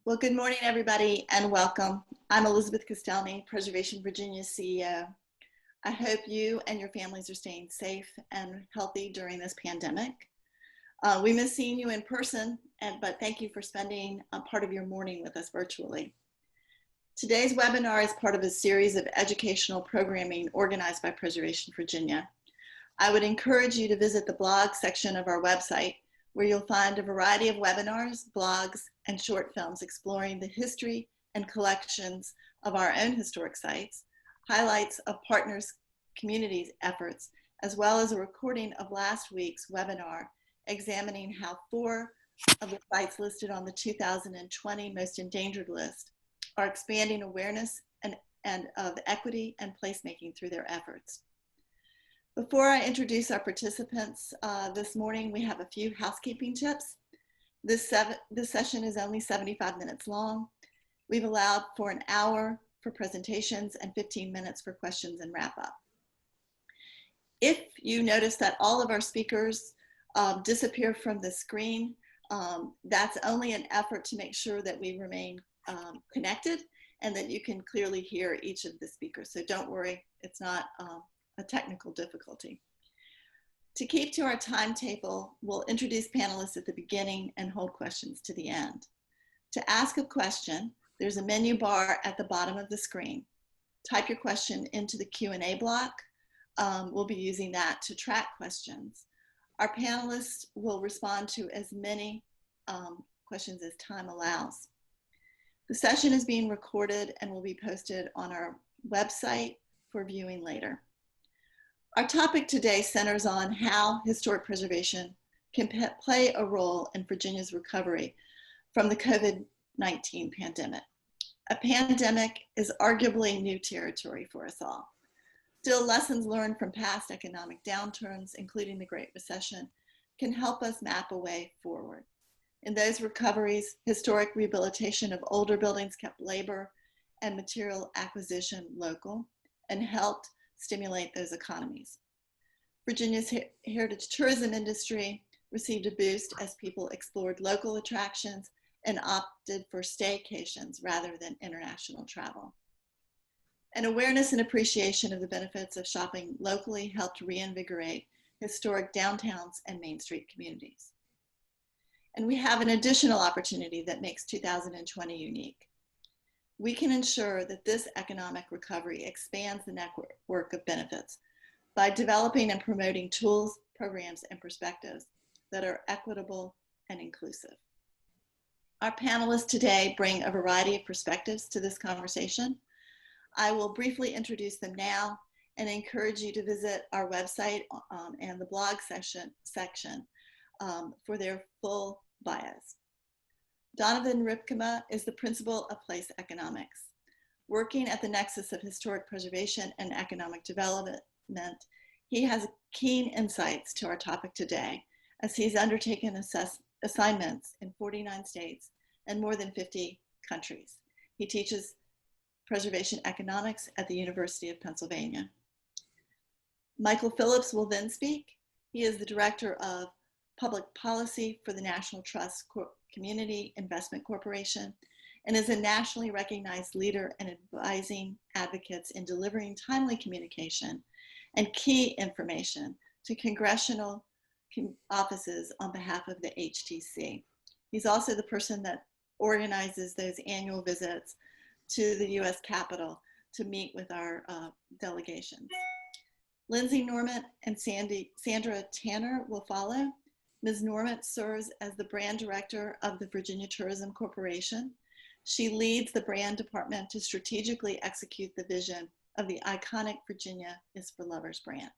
Well, good morning, everybody, and welcome. I'm Elizabeth Castelny, Preservation Virginia CEO. I hope you and your families are staying safe and healthy during this pandemic. We miss seeing you in person, but thank you for spending a part of your morning with us virtually. Today's webinar is part of a series of educational programming organized by Preservation Virginia. I would encourage you to visit the blog section of our website, where you'll find a variety of webinars, blogs, and short films exploring the history and collections of our own historic sites, highlights of partners' communities' efforts, as well as a recording of last week's webinar examining how 4 of the sites listed on the 2020 Most Endangered list are expanding awareness and of equity and placemaking through their efforts. Before I introduce our participants this morning, we have a few housekeeping tips. This session is only 75 minutes long. We've allowed for an hour for presentations and 15 minutes for questions and wrap up. If you notice that all of our speakers disappear from the screen, that's only an effort to make sure that we remain connected and that you can clearly hear each of the speakers. So don't worry, it's not a technical difficulty. To keep to our timetable, we'll introduce panelists at the beginning and hold questions to the end. To ask a question, there's a menu bar at the bottom of the screen. Type your question into the Q&A block. We'll be using that to track questions. Our panelists will respond to as many questions as time allows. The session is being recorded and will be posted on our website for viewing later. Our topic today centers on how historic preservation can play a role in Virginia's recovery from the COVID-19 pandemic. A pandemic is arguably new territory for us all. Still, lessons learned from past economic downturns, including the Great Recession, can help us map a way forward. In those recoveries, historic rehabilitation of older buildings kept labor and material acquisition local and helped stimulate those economies. Virginia's heritage tourism industry received a boost as people explored local attractions and opted for staycations rather than international travel. An awareness and appreciation of the benefits of shopping locally helped reinvigorate historic downtowns and Main Street communities. And we have an additional opportunity that makes 2020 unique. We can ensure that this economic recovery expands the network of benefits by developing and promoting tools, programs, and perspectives that are equitable and inclusive. Our panelists today bring a variety of perspectives to this conversation. I will briefly introduce them now and encourage you to visit our website and the blog section for their full bios. Donovan Rypkema is the principal of PlaceEconomics. Working at the nexus of historic preservation and economic development, he has keen insights to our topic today, as he's undertaken assignments in 49 states and more than 50 countries. He teaches preservation economics at the University of Pennsylvania. Michael Phillips will then speak. He is the Director of Public Policy for the National Trust Community Investment Corporation and is a nationally recognized leader in advising advocates in delivering timely communication and key information to congressional offices on behalf of the HTC. He's also the person that organizes those annual visits to the US Capitol to meet with our delegations. Lindsay Norman and Sandra Tanner will follow. Ms. Norman serves as the brand director of the Virginia Tourism Corporation. She leads the brand department to strategically execute the vision of the iconic Virginia is for Lovers brand.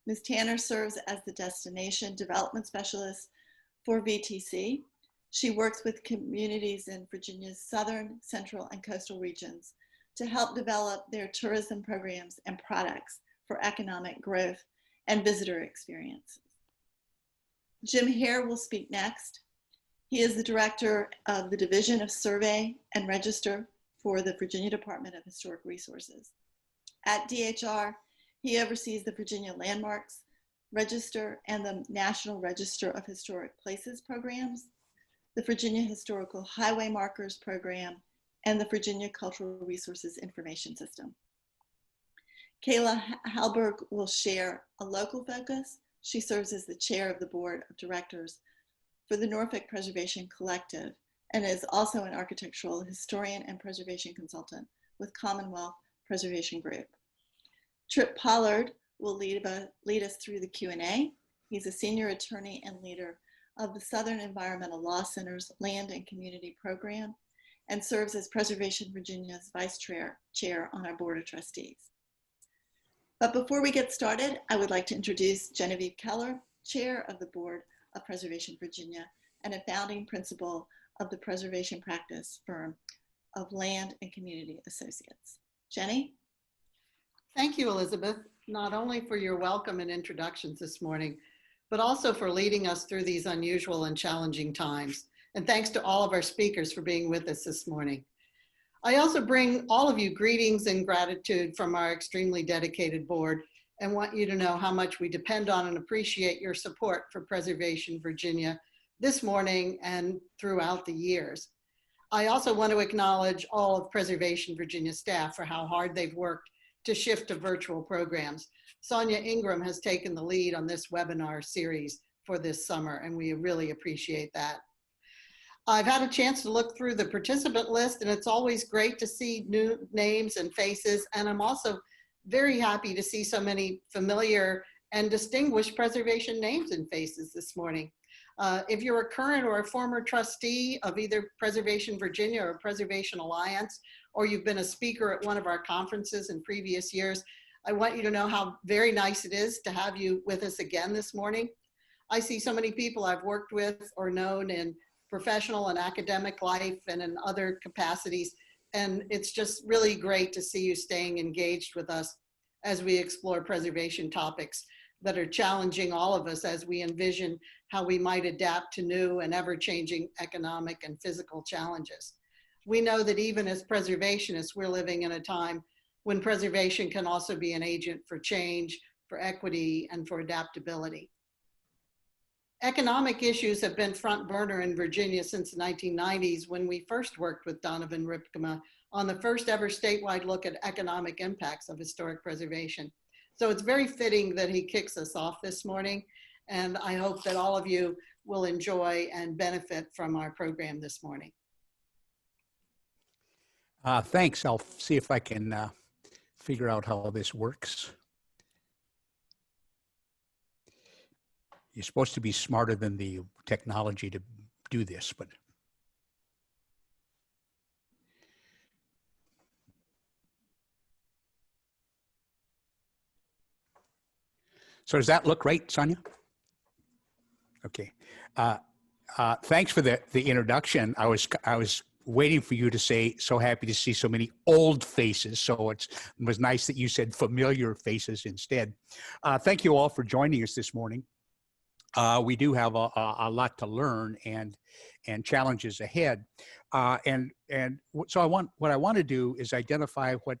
Ms. Tanner serves as the destination development specialist for VTC. She works with communities in Virginia's southern, central, and coastal regions to help develop their tourism programs and products for economic growth and visitor experiences. Jim Hare will speak next. He is the director of the Division of Survey and Register for the Virginia Department of Historic Resources. At DHR, he oversees the Virginia Landmarks Register and the National Register of Historic Places programs. the Virginia Historical Highway Markers Program, and the Virginia Cultural Resources Information System. Kayla Halberg will share a local focus. She serves as the chair of the board of directors for the Norfolk Preservation Collective and is also an architectural historian and preservation consultant with Commonwealth Preservation Group. Trip Pollard will lead us through the Q&A. He's a senior attorney and leader of the Southern Environmental Law Center's Land and Community Program and serves as Preservation Virginia's vice chair on our board of trustees. But before we get started, I would like to introduce Genevieve Keller, chair of the board of Preservation Virginia and a founding principal of the preservation practice firm of Land and Community Associates. Jenny? Thank you, Elizabeth, not only for your welcome and introductions this morning, but also for leading us through these unusual and challenging times. And thanks to all of our speakers for being with us this morning. I also bring all of you greetings and gratitude from our extremely dedicated board and want you to know how much we depend on and appreciate your support for Preservation Virginia this morning and throughout the years. I also want to acknowledge all of Preservation Virginia staff for how hard they've worked to shift to virtual programs. Sonia Ingram has taken the lead on this webinar series for this summer, and we really appreciate that. I've had a chance to look through the participant list, and it's always great to see new names and faces, and I'm also very happy to see so many familiar and distinguished preservation names and faces this morning. If you're a current or a former trustee of either Preservation Virginia or Preservation Alliance, or you've been a speaker at one of our conferences in previous years, I want you to know how very nice it is to have you with us again this morning. I see so many people I've worked with or known in professional and academic life and in other capacities, and it's just really great to see you staying engaged with us as we explore preservation topics that are challenging all of us as we envision how we might adapt to new and ever-changing economic and physical challenges. We know that even as preservationists, we're living in a time when preservation can also be an agent for change, for equity, and for adaptability. Economic issues have been front burner in Virginia since the 1990s when we first worked with Donovan Rypkema on the first ever statewide look at economic impacts of historic preservation. So it's very fitting that he kicks us off this morning, and I hope that all of you will enjoy and benefit from our program this morning. Thanks. I'll see if I can figure out how this works. You're supposed to be smarter than the technology to do this, but so does that look right, Sonia? Okay. Thanks for the introduction. I was waiting for you to say, so happy to see so many old faces. So it was nice that you said familiar faces instead. Thank you all for joining us this morning. We do have a lot to learn and challenges ahead. So what I want to do is identify what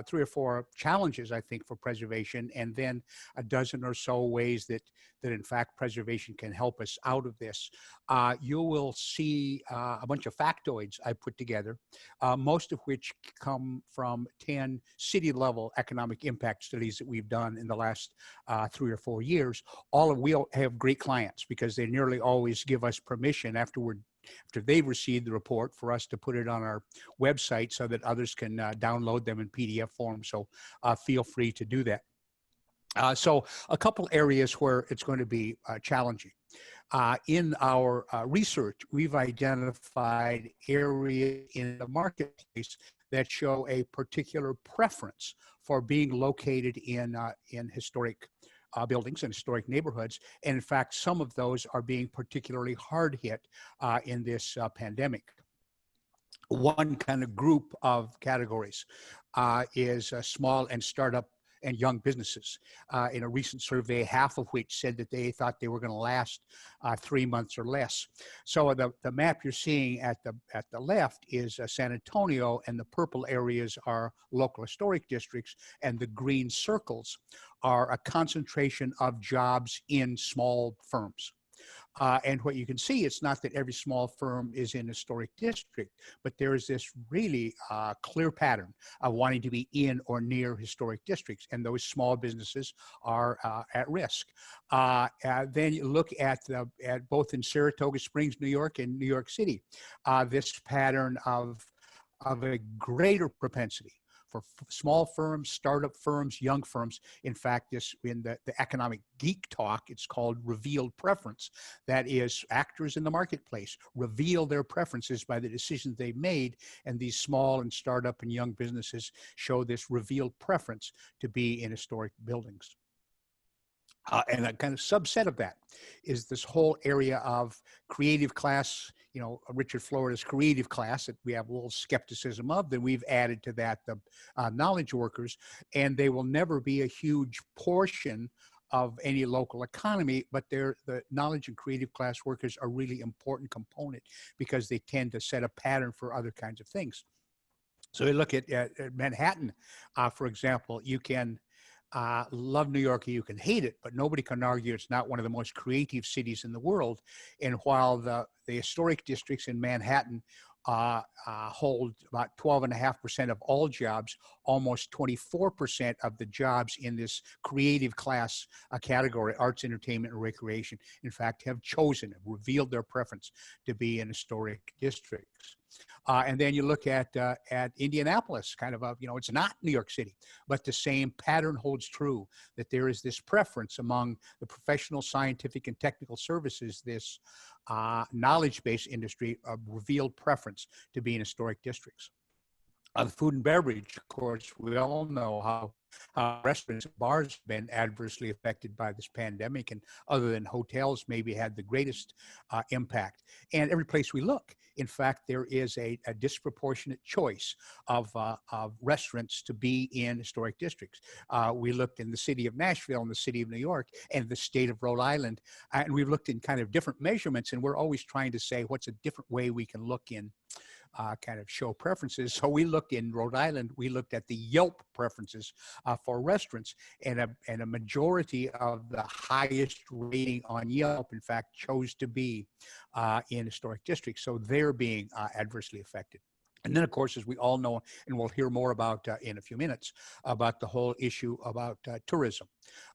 3 or 4 challenges, I think, for preservation, and then a dozen or so ways that in fact preservation can help us out of this. You will see a bunch of factoids I put together, most of which come from 10 city-level economic impact studies that we've done in the last 3 or 4 years. We have great clients because they nearly always give us permission after they've received the report for us to put it on our website so that others can download them in PDF form. So feel free to do that. So a couple areas where it's going to be challenging. In our research, we've identified areas in the marketplace that show a particular preference for being located in historic buildings and historic neighborhoods. And in fact, some of those are being particularly hard hit in this pandemic. One kind of group of categories is small and startup and young businesses. In a recent survey, half of which said that they thought they were going to last 3 months or less. So the map you're seeing at the left is San Antonio, and the purple areas are local historic districts, and the green circles are a concentration of jobs in small firms. And what you can see, it's not that every small firm is in a historic district, but there is this really clear pattern of wanting to be in or near historic districts, and those small businesses are at risk. Then you look at both in Saratoga Springs, New York, and New York City, this pattern of a greater propensity for small firms, startup firms, young firms. In fact, this in the economic geek talk, it's called revealed preference. That is, actors in the marketplace reveal their preferences by the decisions they've made, and these small and startup and young businesses show this revealed preference to be in historic buildings. And a kind of subset of that is this whole area of creative class, Richard Florida's creative class that we have a little skepticism of. Then we've added to that the knowledge workers, and they will never be a huge portion of any local economy, but the knowledge and creative class workers are really important component because they tend to set a pattern for other kinds of things. So we look at Manhattan, for example. You can love New York, you can hate it, but nobody can argue it's not one of the most creative cities in the world. And while the historic districts in Manhattan hold about 12.5% of all jobs, almost 24% of the jobs in this creative class category, arts, entertainment, and recreation, in fact, have revealed their preference to be in historic districts. And then you look at Indianapolis, kind of it's not New York City, but the same pattern holds true, that there is this preference among the professional, scientific, and technical services, this knowledge-based industry, of revealed preference to be in historic districts. The food and beverage, of course, we all know how restaurants and bars have been adversely affected by this pandemic, and other than hotels, maybe had the greatest impact. And every place we look, in fact, there is a disproportionate choice of restaurants to be in historic districts. We looked in the city of Nashville and the city of New York and the state of Rhode Island, and we've looked in kind of different measurements, and we're always trying to say what's a different way we can look in kind of show preferences. So we looked in Rhode Island, we looked at the Yelp preferences for restaurants, and a majority of the highest rating on Yelp, in fact, chose to be in historic districts. So they're being adversely affected. And then, of course, as we all know, and we'll hear more about in a few minutes, about the whole issue about tourism.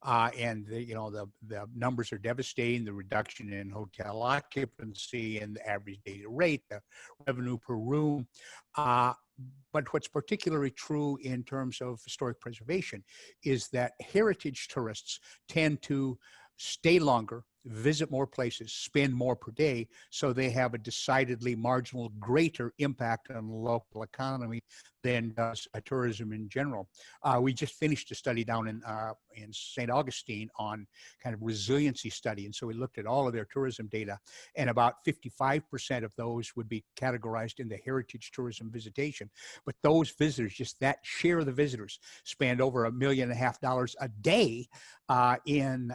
And the numbers are devastating, the reduction in hotel occupancy and the average daily rate, the revenue per room. But what's particularly true in terms of historic preservation is that heritage tourists tend to stay longer, visit more places, spend more per day, so they have a decidedly marginal greater impact on the local economy than does tourism in general. We just finished a study down in St. Augustine on kind of resiliency study, and so we looked at all of their tourism data, and about 55% of those would be categorized in the heritage tourism visitation. But those visitors, just that share of the visitors, spend over $1.5 million a day in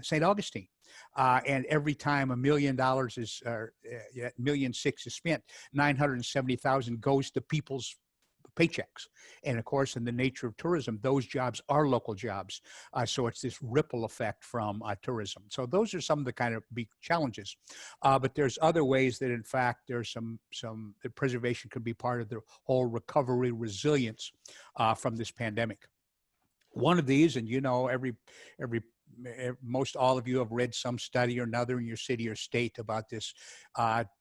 St. Augustine. And every time $1 million is, $1.6 million is spent, 970,000 goes to people's paychecks. And of course, in the nature of tourism, those jobs are local jobs. So it's this ripple effect from tourism. So those are some of the kind of big challenges. But there's other ways that, in fact, there's some preservation could be part of the whole recovery resilience from this pandemic. One of these, and most all of you have read some study or another in your city or state about this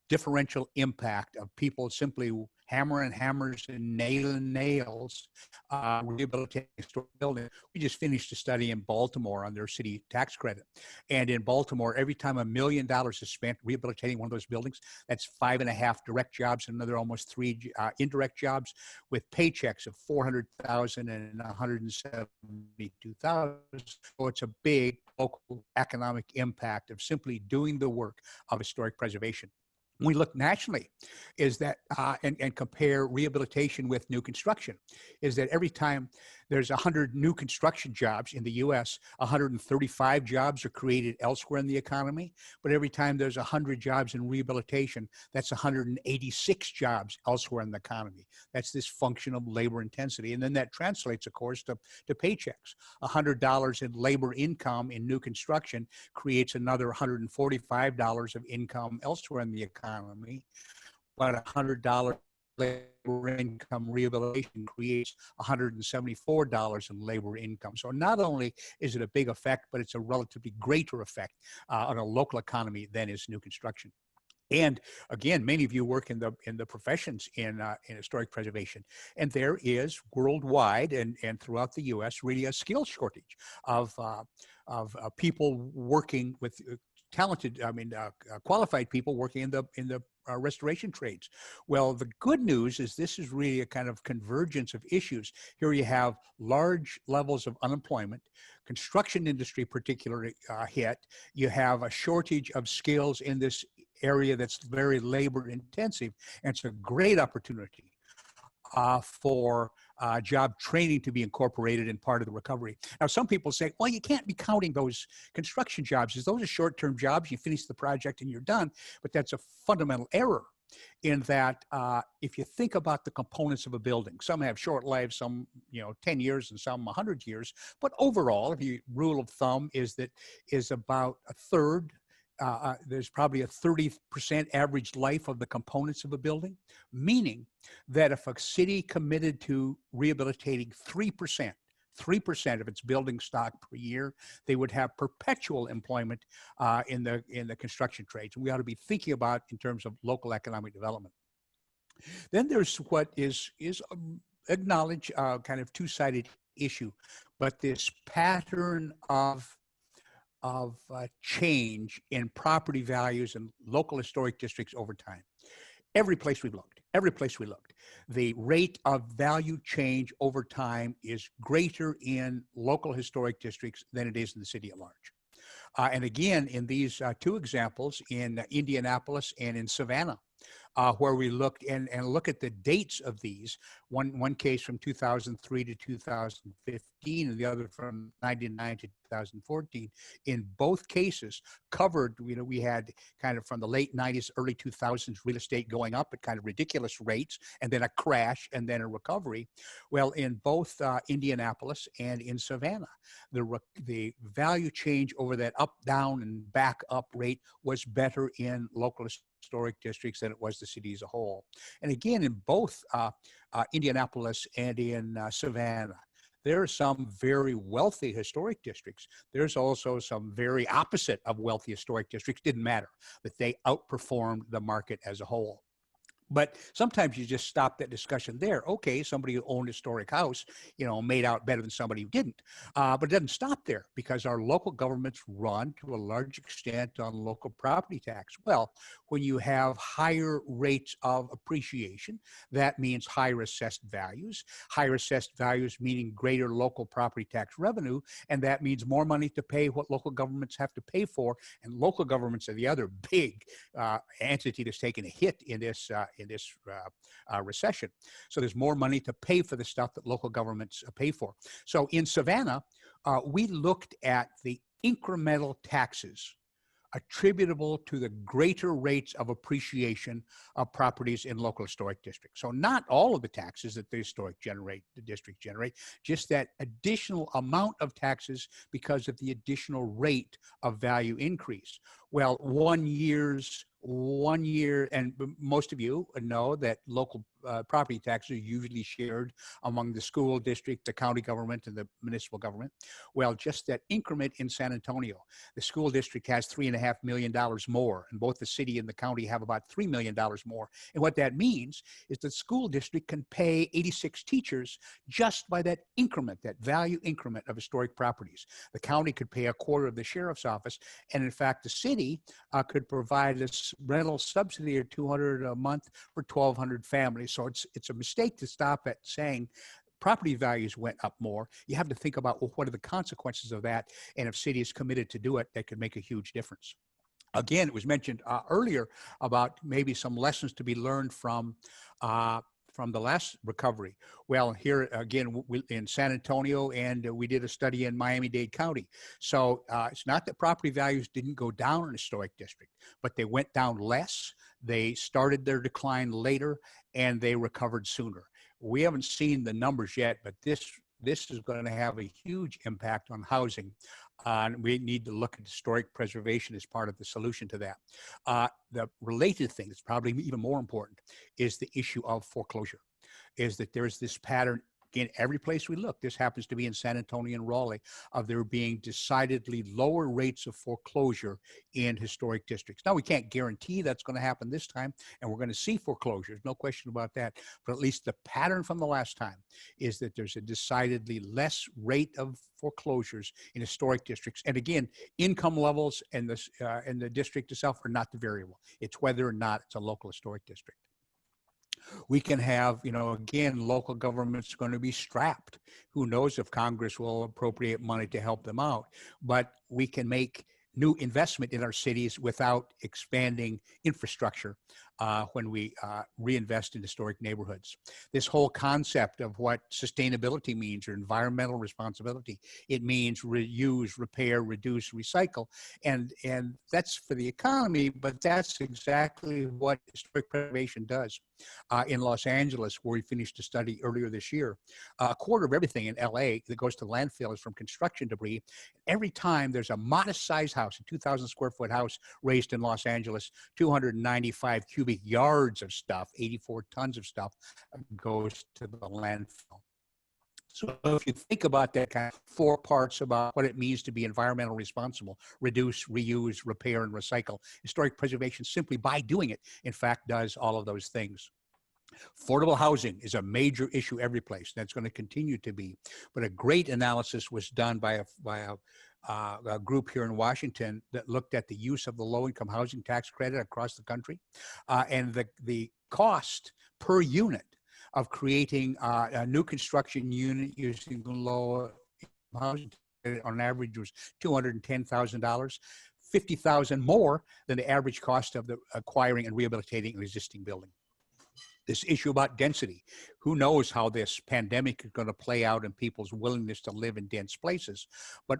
differential impact of people simply hammering hammers and nailing nails, rehabilitating historic buildings. We just finished a study in Baltimore on their city tax credit. And in Baltimore, every time $1 million is spent rehabilitating one of those buildings, that's 5.5 direct jobs and another almost 3 indirect jobs with paychecks of $400,000 and $172,000. So it's a big local economic impact of simply doing the work of historic preservation. When we look nationally, is that and compare rehabilitation with new construction, is that every time There's 100 new construction jobs in the US, 135 jobs are created elsewhere in the economy, but every time there's 100 jobs in rehabilitation, that's 186 jobs elsewhere in the economy. That's this function of labor intensity. And then that translates, of course, to paychecks. $100 in labor income in new construction creates another $145 of income elsewhere in the economy, but $100 labor income rehabilitation creates $174 in labor income. So not only is it a big effect, but it's a relatively greater effect on a local economy than is new construction. And again, many of you work in the professions in historic preservation, and there is worldwide and throughout the U.S. really a skill shortage of people working with talented, qualified people working in the restoration trades. Well, the good news is this is really a kind of convergence of issues. Here you have large levels of unemployment, construction industry particularly hit. You have a shortage of skills in this area that's very labor intensive, and it's a great opportunity for job training to be incorporated in part of the recovery. Now, some people say, well, you can't be counting those construction jobs as those are short-term jobs. You finish the project and you're done. But that's a fundamental error in that if you think about the components of a building, some have short lives, some 10 years and some 100 years. But overall, the rule of thumb is about a third. There's probably a 30% average life of the components of a building, meaning that if a city committed to rehabilitating 3% of its building stock per year, they would have perpetual employment in the construction trades. We ought to be thinking about in terms of local economic development. Then there's what is acknowledged kind of two-sided issue, but this pattern of change in property values in local historic districts over time. Every place we looked, the rate of value change over time is greater in local historic districts than it is in the city at large. And again, in these two examples, in Indianapolis and in Savannah, where we looked and look at the dates of these, one case from 2003 to 2015 and the other from 99 to 2014. In both cases covered, we had kind of from the late 90s, early 2000s real estate going up at kind of ridiculous rates and then a crash and then a recovery. Well, in both Indianapolis and in Savannah, the value change over that up, down, and back up rate was better in local historic districts than it was the city as a whole. And again, in both Indianapolis and in Savannah, there are some very wealthy historic districts. There's also some very opposite of wealthy historic districts. Didn't matter, but they outperformed the market as a whole. But sometimes you just stop that discussion there. Okay, somebody who owned a historic house, made out better than somebody who didn't. But it doesn't stop there because our local governments run to a large extent on local property tax. Well, when you have higher rates of appreciation, that means higher assessed values. Higher assessed values meaning greater local property tax revenue, and that means more money to pay what local governments have to pay for. And local governments are the other big entity that's taken a hit in this recession. So there's more money to pay for the stuff that local governments pay for. So in Savannah, we looked at the incremental taxes attributable to the greater rates of appreciation of properties in local historic districts. So not all of the taxes that the district generate, just that additional amount of taxes because of the additional rate of value increase. Well, 1 year, and most of you know that local property taxes are usually shared among the school district, the county government, and the municipal government. Well, just that increment in San Antonio, the school district has $3.5 million more, and both the city and the county have about $3 million more. And what that means is the school district can pay 86 teachers just by that increment, that value increment of historic properties. The county could pay a quarter of the sheriff's office, and in fact, the city could provide a rental subsidy of $200 a month for 1,200 families. So it's a mistake to stop at saying property values went up more. You have to think about, well, what are the consequences of that? And if city is committed to do it, that could make a huge difference. Again, it was mentioned earlier about maybe some lessons to be learned from from the last recovery? Well, here again in San Antonio, and we did a study in Miami-Dade County. So it's not that property values didn't go down in a historic district, but they went down less. They started their decline later, and they recovered sooner. We haven't seen the numbers yet, but this is going to have a huge impact on housing. And we need to look at historic preservation as part of the solution to that. The related thing that's probably even more important is the issue of foreclosure, is that there's this pattern in every place we look. This happens to be in San Antonio and Raleigh, of there being decidedly lower rates of foreclosure in historic districts. Now, we can't guarantee that's going to happen this time, and we're going to see foreclosures, no question about that. But at least the pattern from the last time is that there's a decidedly less rate of foreclosures in historic districts. And again, income levels and the district itself are not the variable. It's whether or not it's a local historic district. We can have, again, local government's going to be strapped. Who knows if Congress will appropriate money to help them out, but we can make new investment in our cities without expanding infrastructure when we reinvest in historic neighborhoods. This whole concept of what sustainability means, or environmental responsibility, it means reuse, repair, reduce, recycle. And that's for the economy, but that's exactly what historic preservation does. In Los Angeles, where we finished a study earlier this year, a quarter of everything in LA that goes to landfill is from construction debris. Every time there's a modest size house, a 2,000 square foot house raised in Los Angeles, 295 cubic yards of stuff, 84 tons of stuff goes to the landfill. So if you think about that kind of 4 parts about what it means to be environmentally responsible, reduce, reuse, repair, and recycle, historic preservation simply by doing it, in fact, does all of those things. Affordable housing is a major issue every place. That's going to continue to be. But a great analysis was done by a group here in Washington that looked at the use of the low-income housing tax credit across the country, and the cost per unit of creating a new construction unit using the low housing on average was $210,000, $50,000 more than the average cost of the acquiring and rehabilitating an existing building. This issue about density, who knows how this pandemic is going to play out in people's willingness to live in dense places, but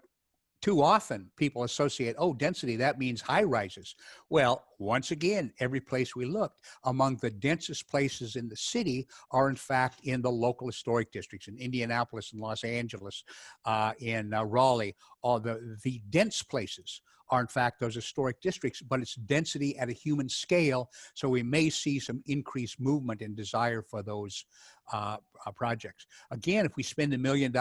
too often people associate, density, that means high rises. Well, once again, every place we looked, among the densest places in the city are in fact in the local historic districts, in Indianapolis and Los Angeles, in Raleigh. All the dense places are in fact those historic districts, but it's density at a human scale. So we may see some increased movement and desire for those projects. Again, if we spend $1 million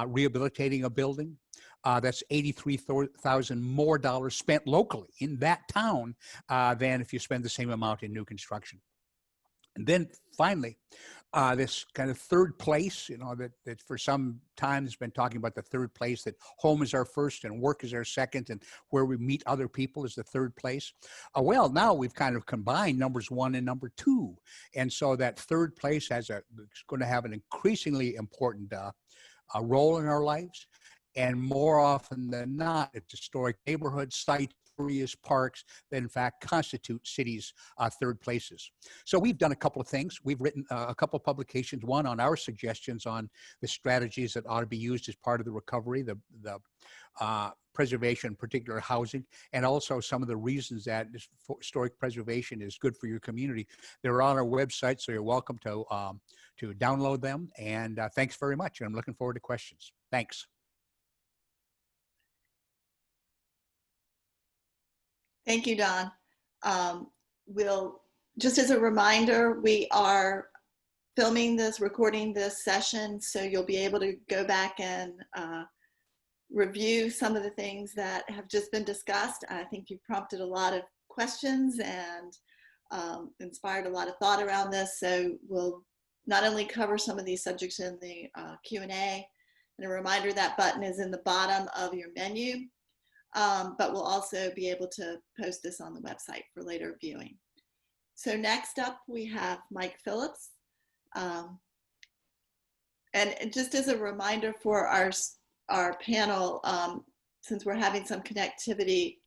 rehabilitating a building, that's $83,000 more dollars spent locally in that town than if you spend the same amount in new construction. And then finally, this kind of third place, that for some time has been talking about the third place, that home is our first and work is our second, and where we meet other people is the third place. Well, now we've kind of combined numbers 1 and number 2. And so that third place is going to have an increasingly important a role in our lives, and more often than not, it's historic neighborhoods, sites, areas, parks that in fact constitute cities' third places. So we've done a couple of things. We've written a couple of publications, one on our suggestions on the strategies that ought to be used as part of the recovery, the preservation, particular housing, and also some of the reasons that historic preservation is good for your community. They're on our website, so you're welcome to download them. And thanks very much. And I'm looking forward to questions. Thanks. Thank you, Don. Just as a reminder, we are recording this session, so you'll be able to go back and review some of the things that have just been discussed. I think you've prompted a lot of questions and inspired a lot of thought around this. So we'll not only cover some of these subjects in the Q&A, and a reminder that button is in the bottom of your menu, but we'll also be able to post this on the website for later viewing. So next up, we have Mike Phillips. And just as a reminder for our panel, since we're having some connectivity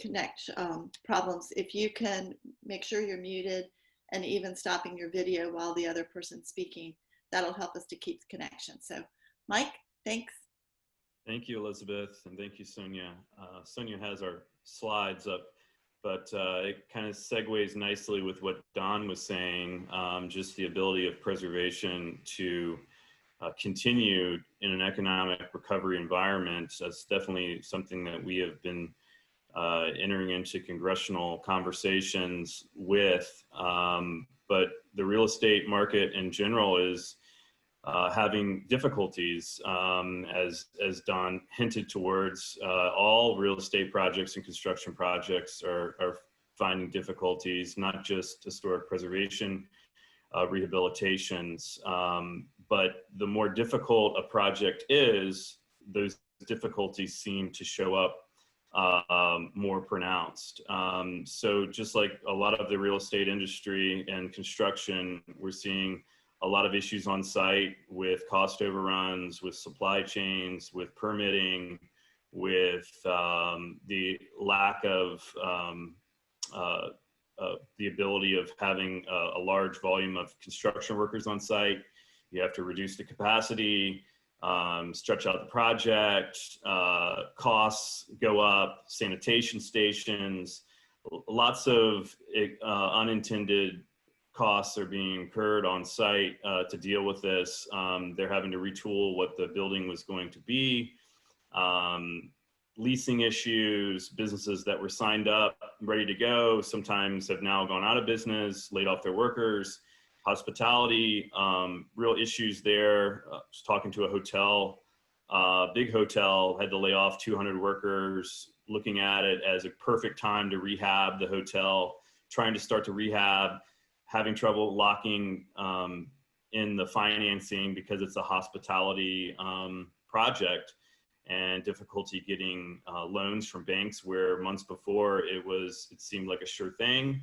problems, if you can make sure you're muted and even stopping your video while the other person's speaking. That'll help us to keep the connection. So Mike, thanks. Thank you, Elizabeth, and thank you, Sonia. Sonia has our slides up, but it kind of segues nicely with what Don was saying, just the ability of preservation to continue in an economic recovery environment. That's definitely something that we have been entering into congressional conversations with, but the real estate market in general is having difficulties, as Don hinted towards. All real estate projects and construction projects are finding difficulties, not just historic preservation rehabilitations, but the more difficult a project is, those difficulties seem to show up more pronounced. So just like a lot of the real estate industry and construction, we're seeing a lot of issues on site with cost overruns, with supply chains, with permitting, with the lack of the ability of having a large volume of construction workers on site. You have to reduce the capacity, stretch out the project, costs go up, sanitation stations, lots of unintended costs are being incurred on site to deal with this. They're having to retool what the building was going to be. Leasing issues, businesses that were signed up, ready to go, sometimes have now gone out of business, laid off their workers. Hospitality, real issues there. Was talking to a hotel, big hotel, had to lay off 200 workers, looking at it as a perfect time to rehab the hotel, trying to start to rehab, having trouble locking in the financing because it's a hospitality project, and difficulty getting loans from banks where months before it seemed like a sure thing.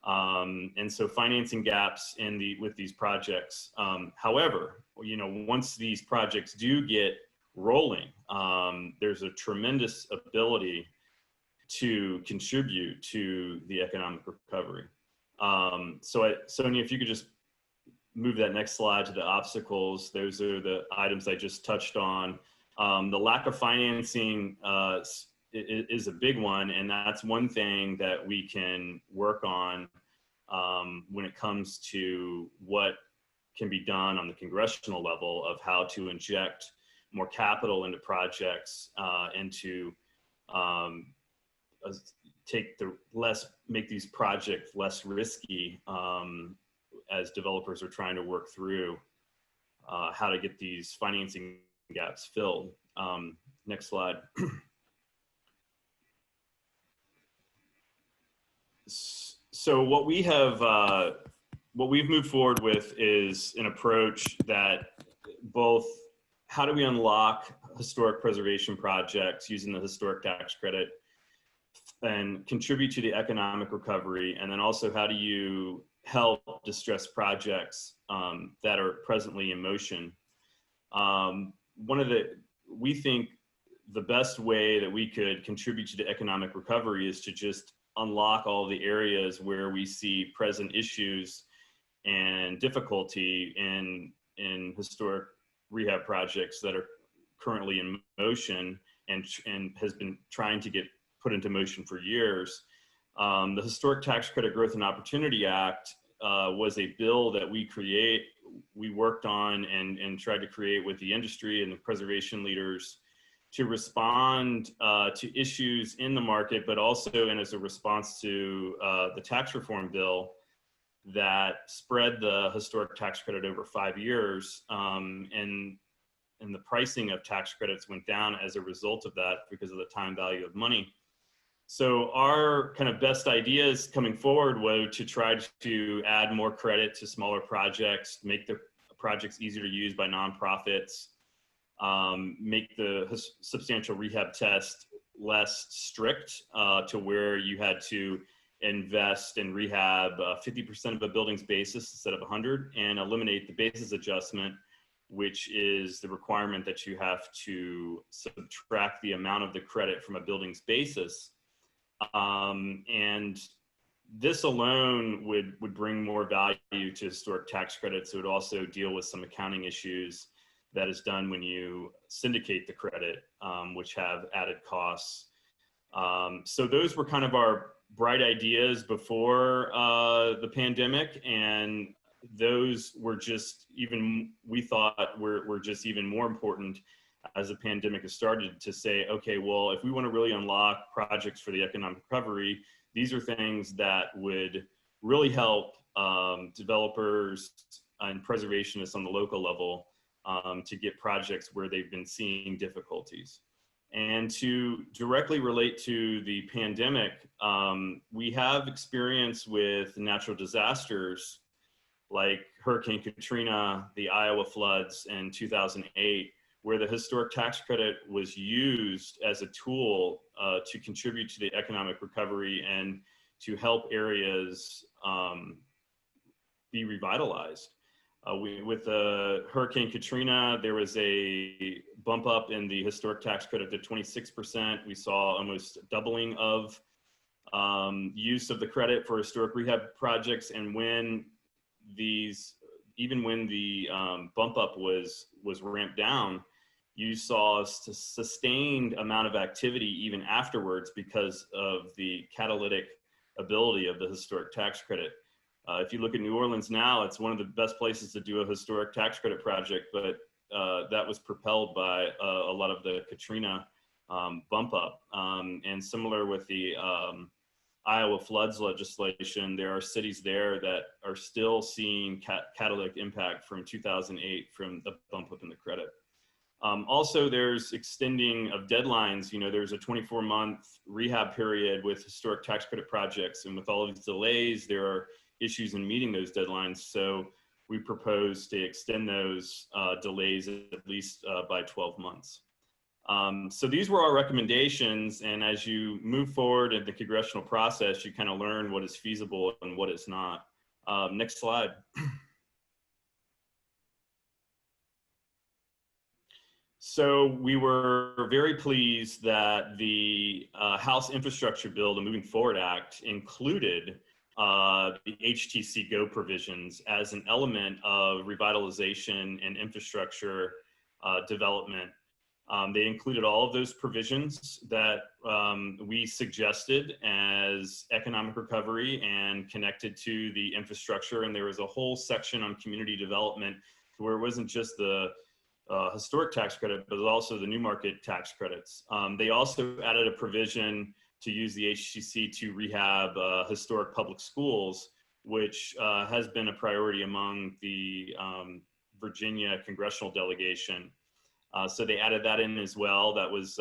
And so financing gaps with these projects. However, once these projects do get rolling, there's a tremendous ability to contribute to the economic recovery. So Sonia, if you could just move that next slide to the obstacles. Those are the items I just touched on. The lack of financing is a big one, and that's one thing that we can work on when it comes to what can be done on the congressional level of how to inject more capital into projects and to make these projects less risky as developers are trying to work through how to get these financing gaps filled. Next slide. So what we've moved forward with is an approach that both, how do we unlock historic preservation projects using the historic tax credit and contribute to the economic recovery, and then also how do you help distressed projects that are presently in motion. We think the best way that we could contribute to the economic recovery is to just unlock all the areas where we see present issues and difficulty in historic rehab projects that are currently in motion and has been trying to get put into motion for years. The Historic Tax Credit Growth and Opportunity Act was a bill that we worked on and tried to create with the industry and the preservation leaders to respond to issues in the market, but also as a response to the tax reform bill that spread the historic tax credit over 5 years, and the pricing of tax credits went down as a result of that because of the time value of money. So our kind of best ideas coming forward were to try to add more credit to smaller projects, make the projects easier to use by nonprofits, make the substantial rehab test less strict to where you had to invest in rehab 50% of a building's basis instead of 100, and eliminate the basis adjustment, which is the requirement that you have to subtract the amount of the credit from a building's basis. And this alone would bring more value to historic tax credits. It would also deal with some accounting issues that is done when you syndicate the credit, which have added costs. So those were kind of our bright ideas before the pandemic, and those were just even, we thought were just even more important as the pandemic has started, to say, okay, well, if we want to really unlock projects for the economic recovery, these are things that would really help developers and preservationists on the local level to get projects where they've been seeing difficulties. And to directly relate to the pandemic, we have experience with natural disasters like Hurricane Katrina, the Iowa floods in 2008, where the historic tax credit was used as a tool to contribute to the economic recovery and to help areas be revitalized. With Hurricane Katrina, there was a bump up in the historic tax credit to 26%. We saw almost doubling of use of the credit for historic rehab projects. And when even when the bump up was ramped down, you saw a sustained amount of activity even afterwards because of the catalytic ability of the historic tax credit. If you look at New Orleans now, it's one of the best places to do a historic tax credit project, but that was propelled by a lot of the Katrina bump up. And similar with the Iowa floods legislation, there are cities there that are still seeing catalytic impact from 2008 from the bump up in the credit. Also, there's extending of deadlines. You know, there's a 24-month rehab period with historic tax credit projects, and with all of these delays, there are issues in meeting those deadlines. So we propose to extend those delays at least by 12 months. So these were our recommendations, and as you move forward in the congressional process, you kind of learn what is feasible and what is not. Next slide. So we were very pleased that the House Infrastructure Bill, the Moving Forward Act, included the HTC Go provisions as an element of revitalization and infrastructure development. They included all of those provisions that we suggested as economic recovery and connected to the infrastructure. And there was a whole section on community development where it wasn't just the historic tax credit, but also the new market tax credits. They also added a provision to use the HTC to rehab historic public schools, which has been a priority among the Virginia congressional delegation. So they added that in as well. That was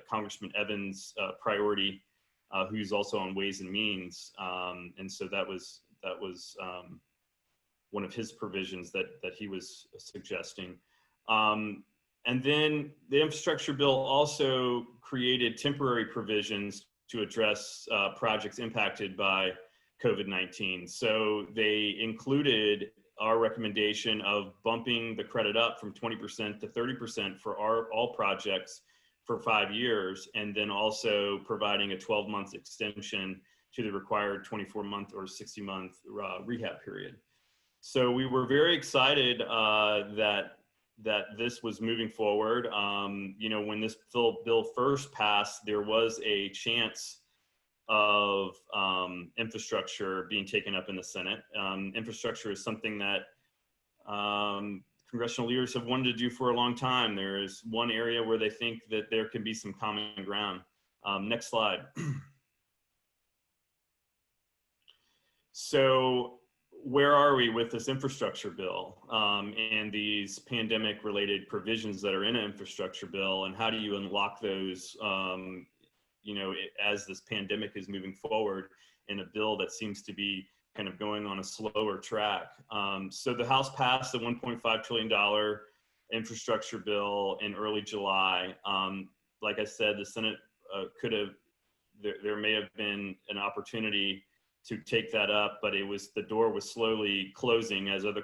Congressman Evans' priority, who's also on Ways and Means. And so that was one of his provisions that he was suggesting. And then the infrastructure bill also created temporary provisions to address projects impacted by COVID-19. So they included our recommendation of bumping the credit up from 20% to 30% for all projects for 5 years, and then also providing a 12-month extension to the required 24-month or 60-month rehab period. So we were very excited that this was moving forward. You know, when this bill first passed, there was a chance of infrastructure being taken up in the Senate. Infrastructure is something that congressional leaders have wanted to do for a long time. There is one area where they think that there can be some common ground. Next slide. So where are we with this infrastructure bill and these pandemic related provisions that are in an infrastructure bill, and how do you unlock those you know, as this pandemic is moving forward in a bill that seems to be kind of going on a slower track. So the House passed a $1.5 trillion infrastructure bill in early July. Like I said, the Senate there may have been an opportunity to take that up, but the door was slowly closing as other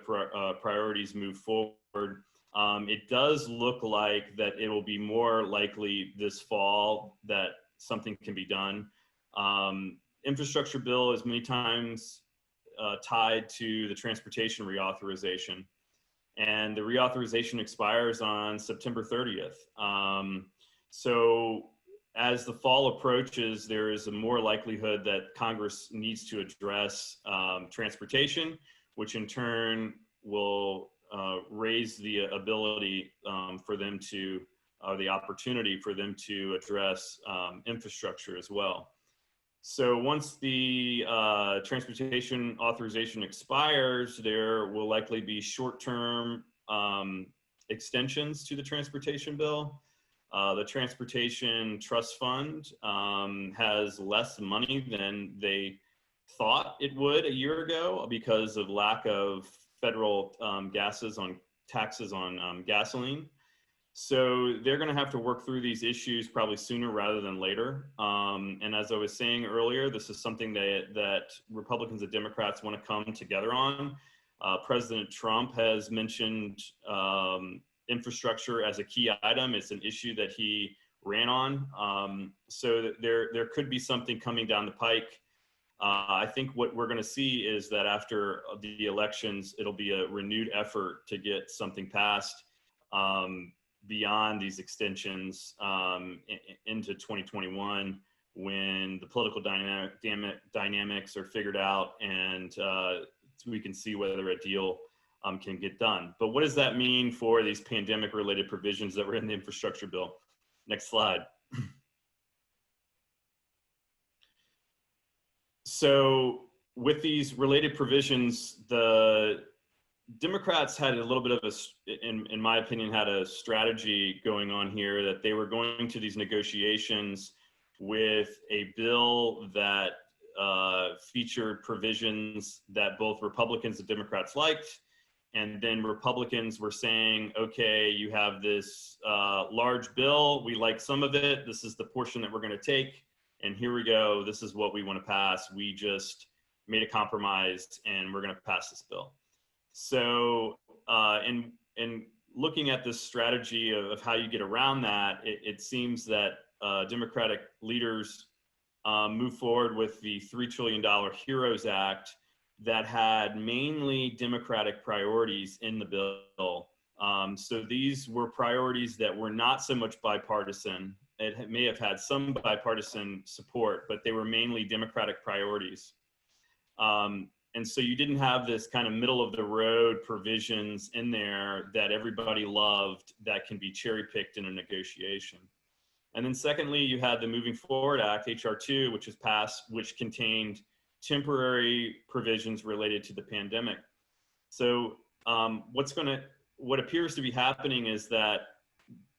priorities move forward. It does look like that it will be more likely this fall that something can be done. infrastructure bill is many times tied to the transportation reauthorization. And the reauthorization expires on September 30th. So as the fall approaches, there is a more likelihood that Congress needs to address transportation, which in turn will raise the ability for them to, or the opportunity for them to address infrastructure as well. So once the transportation authorization expires, there will likely be short-term extensions to the transportation bill. The Transportation Trust Fund has less money than they thought it would a year ago because of lack of federal taxes on gasoline. So they're going to have to work through these issues probably sooner rather than later. And as I was saying earlier, this is something that Republicans and Democrats want to come together on. President Trump has mentioned infrastructure as a key item. It's an issue that he ran on. So there could be something coming down the pike. I think what we're going to see is that after the elections, it'll be a renewed effort to get something passed beyond these extensions into 2021, when the political dynamics are figured out and we can see whether a deal can get done. But what does that mean for these pandemic-related provisions that were in the infrastructure bill? Next slide. So with these related provisions, the Democrats had a little bit of in my opinion, had a strategy going on here that they were going to these negotiations with a bill that featured provisions that both Republicans and Democrats liked. And then Republicans were saying, okay, you have this large bill. We like some of it. This is the portion that we're going to take. And here we go. This is what we want to pass. We just made a compromise and we're going to pass this bill. So in looking at this strategy of how you get around that, it seems that Democratic leaders move forward with the $3 trillion HEROES Act that had mainly Democratic priorities in the bill. So these were priorities that were not so much bipartisan. It may have had some bipartisan support, but they were mainly Democratic priorities. And so you didn't have this kind of middle of the road provisions in there that everybody loved that can be cherry picked in a negotiation. And then secondly, you had the Moving Forward Act, HR 2, which was passed, which contained temporary provisions related to the pandemic. So what appears to be happening is that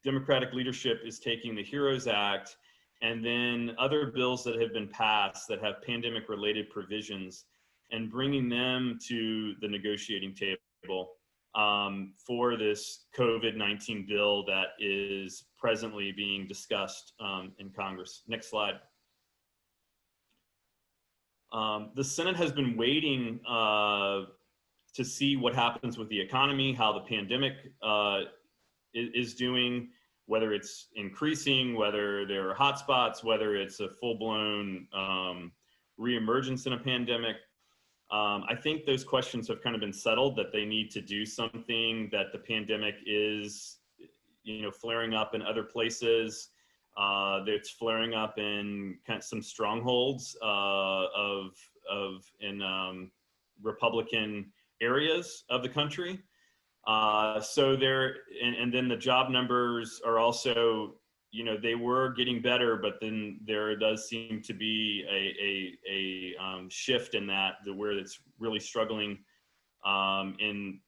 Democratic leadership is taking the HEROES Act and then other bills that have been passed that have pandemic related provisions and bringing them to the negotiating table for this COVID-19 bill that is presently being discussed in Congress. Next slide. The Senate has been waiting to see what happens with the economy, how the pandemic is doing, whether it's increasing, whether there are hotspots, whether it's a full-blown reemergence in a pandemic. I think those questions have kind of been settled, that they need to do something, that the pandemic is, flaring up in other places. It's flaring up in kind of some strongholds in Republican areas of the country. So there, and then the job numbers are also, they were getting better, but then there does seem to be a shift in that, where it's really struggling in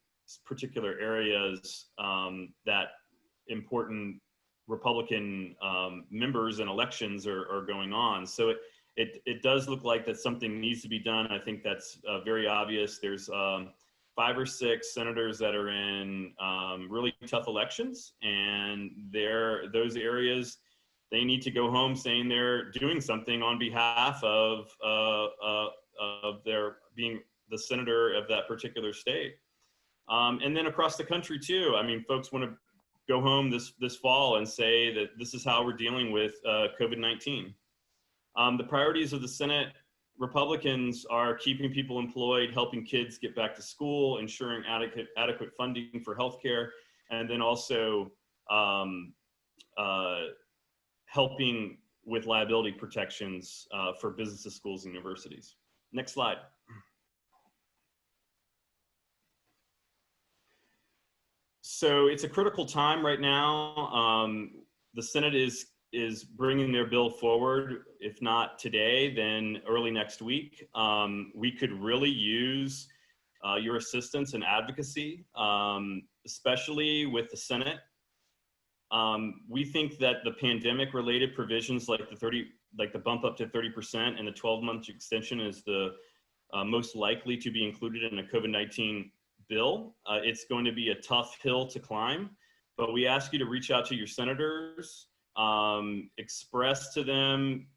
particular areas that important Republican members and elections are going on. So it does look like that something needs to be done. I think that's very obvious. There's 5 or 6 senators that are in really tough elections, and those areas, they need to go home saying they're doing something on behalf of their being the senator of that particular state. And then across the country too, I mean, folks want to go home this fall and say that this is how we're dealing with COVID-19. The priorities of the Senate Republicans are keeping people employed, helping kids get back to school, ensuring adequate funding for healthcare, and then also helping with liability protections for businesses, schools, and universities. Next slide. So it's a critical time right now. The Senate is bringing their bill forward. If not today, then early next week. We could really use your assistance and advocacy, especially with the Senate. We think that the pandemic-related provisions, like the bump up to 30% and the 12-month extension, is the most likely to be included in a COVID-19 bill. It's going to be a tough hill to climb, but we ask you to reach out to your senators, express to them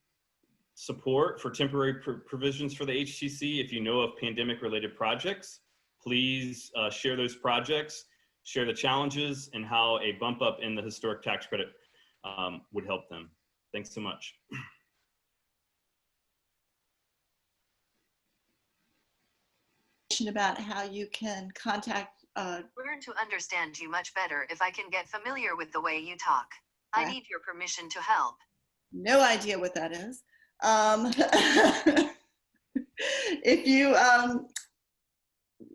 support for temporary provisions for the HTC. If you know of pandemic-related projects, please share those projects, share the challenges, and how a bump up in the historic tax credit would help them. Thanks so much. About how you can contact. Learn to understand you much better if I can get familiar with the way you talk. I need your permission to help. No idea what that is. If you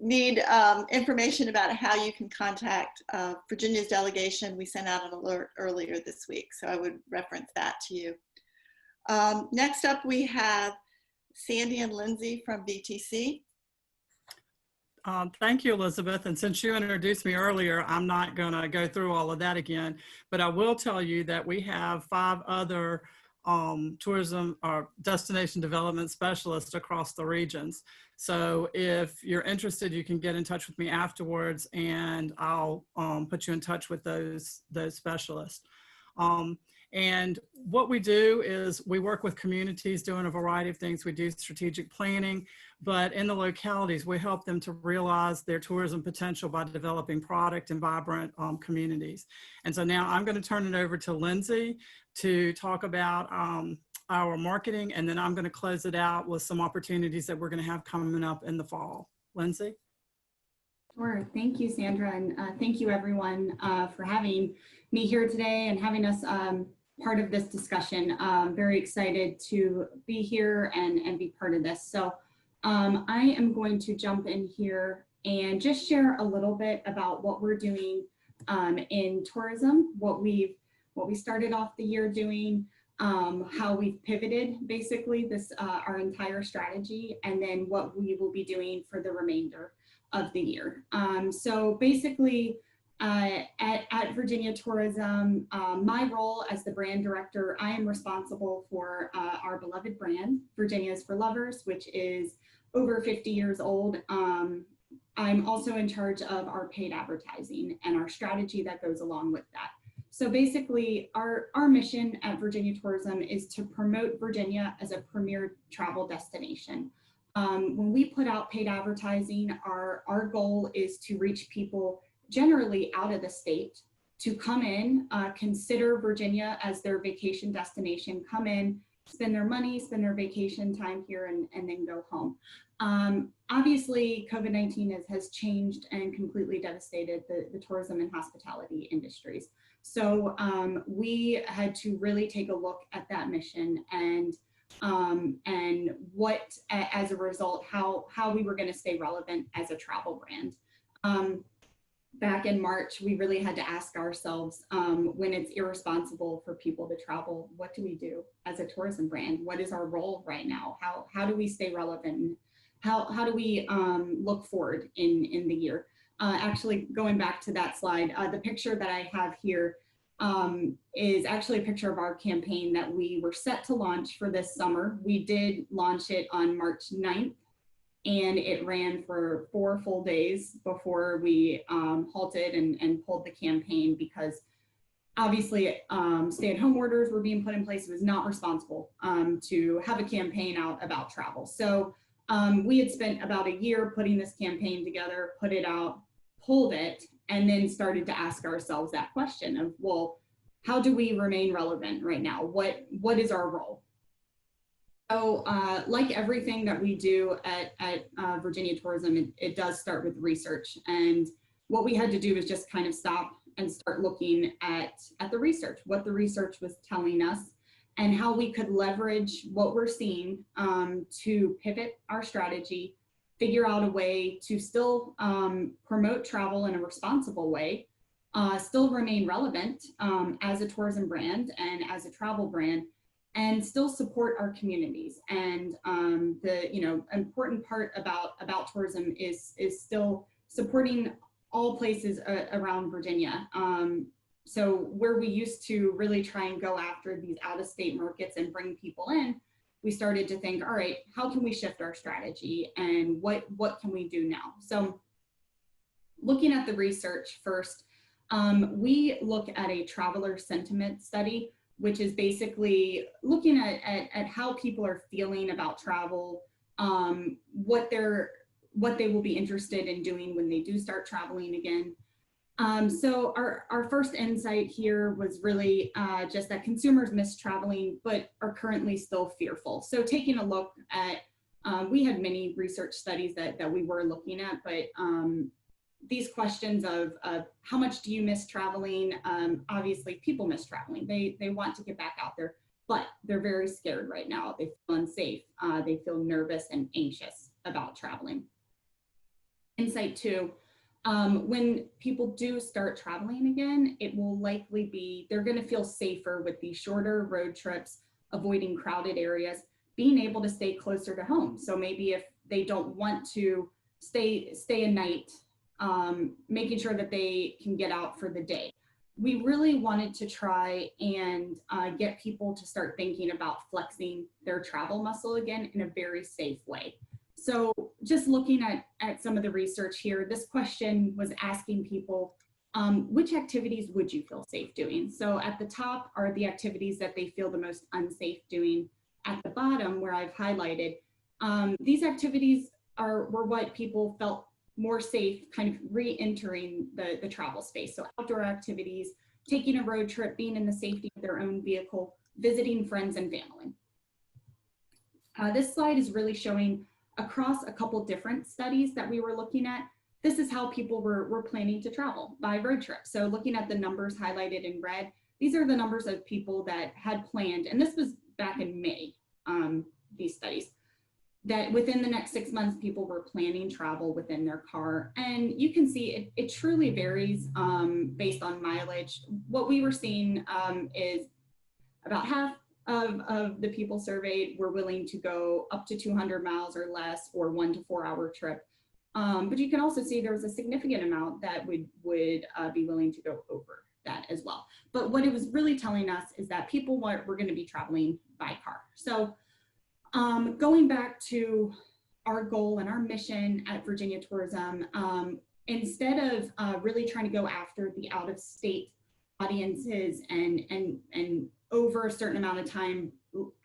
need information about how you can contact Virginia's delegation, we sent out an alert earlier this week, so I would reference that to you. Next up, we have Sandy and Lindsay from VTC. Thank you, Elizabeth. And since you introduced me earlier, I'm not going to go through all of that again, but I will tell you that we have 5 other tourism or destination development specialists across the regions. So if you're interested, you can get in touch with me afterwards, and I'll put you in touch with those specialists. And what we do is we work with communities doing a variety of things. We do strategic planning, but in the localities, we help them to realize their tourism potential by developing product and vibrant communities. And so now I'm going to turn it over to Lindsay to talk about our marketing, and then I'm going to close it out with some opportunities that we're going to have coming up in the fall. Lindsay? Sure. Thank you, Sandra, and thank you everyone for having me here today and having us part of this discussion. Very excited to be here and be part of this. So I am going to jump in here and just share a little bit about what we're doing in tourism, what we started off the year doing, how we've pivoted basically this our entire strategy, and then what we will be doing for the remainder of the year. So basically, at Virginia Tourism, my role as the brand director, I am responsible for our beloved brand, Virginia is for Lovers, which is over 50 years old. I'm also in charge of our paid advertising and our strategy that goes along with that. So basically, our mission at Virginia Tourism is to promote Virginia as a premier travel destination. When we put out paid advertising, our goal is to reach people generally out of the state to come in, consider Virginia as their vacation destination, come in, spend their money, spend their vacation time here, and then go home. Obviously, COVID-19 has changed and completely devastated the tourism and hospitality industries. So we had to really take a look at that mission and what, as a result, how we were going to stay relevant as a travel brand. Back in March, we really had to ask ourselves, when it's irresponsible for people to travel, what do we do as a tourism brand? What is our role right now? How do we stay relevant? How do we look forward in the year? Actually, going back to that slide, the picture that I have here is actually a picture of our campaign that we were set to launch for this summer. We did launch it on March 9th, and it ran for 4 full days before we halted and pulled the campaign, because obviously stay-at-home orders were being put in place. It was not responsible to have a campaign out about travel. So we had spent about a year putting this campaign together, put it out, pulled it, and then started to ask ourselves that question of, well, how do we remain relevant right now? What is our role? So like everything that we do at Virginia Tourism, it does start with research. And what we had to do is just kind of stop and start looking at the research, what the research was telling us, and how we could leverage what we're seeing to pivot our strategy, figure out a way to still promote travel in a responsible way, still remain relevant as a tourism brand and as a travel brand, and still support our communities. And the important part about tourism is still supporting all places around Virginia. So where we used to really try and go after these out-of-state markets and bring people in, we started to think, all right, how can we shift our strategy and what can we do now? So looking at the research first, we look at a traveler sentiment study, which is basically looking at how people are feeling about travel, what they will be interested in doing when they do start traveling again. So our first insight here was really just that consumers miss traveling, but are currently still fearful. So taking a look at, we had many research studies that we were looking at, but these questions of how much do you miss traveling? Obviously people miss traveling. They want to get back out there, but they're very scared right now. They feel unsafe. They feel nervous and anxious about traveling. Insight 2, when people do start traveling again, it will likely be, they're gonna feel safer with these shorter road trips, avoiding crowded areas, being able to stay closer to home. So maybe if they don't want to stay a night, making sure that they can get out for the day. We really wanted to try and get people to start thinking about flexing their travel muscle again in a very safe way. So just looking at some of the research here, this question was asking people, which activities would you feel safe doing? So at the top are the activities that they feel the most unsafe doing. At the bottom, where I've highlighted, these activities were what people felt more safe kind of re-entering the travel space. So outdoor activities, taking a road trip, being in the safety of their own vehicle, visiting friends and family. This slide is really showing across a couple different studies that we were looking at, this is how people were planning to travel by road trip. So looking at the numbers highlighted in red, these are the numbers of people that had planned, and this was back in May, these studies, that within the next 6 months, people were planning travel within their car. And you can see it truly varies based on mileage. What we were seeing is about half of the people surveyed were willing to go up to 200 miles or less, or 1 to 4 hour trip. But you can also see there was a significant amount that would be willing to go over that as well. But what it was really telling us is that people were going to be traveling by car. So going back to our goal and our mission at Virginia Tourism, instead of really trying to go after the out-of-state audiences and over a certain amount of time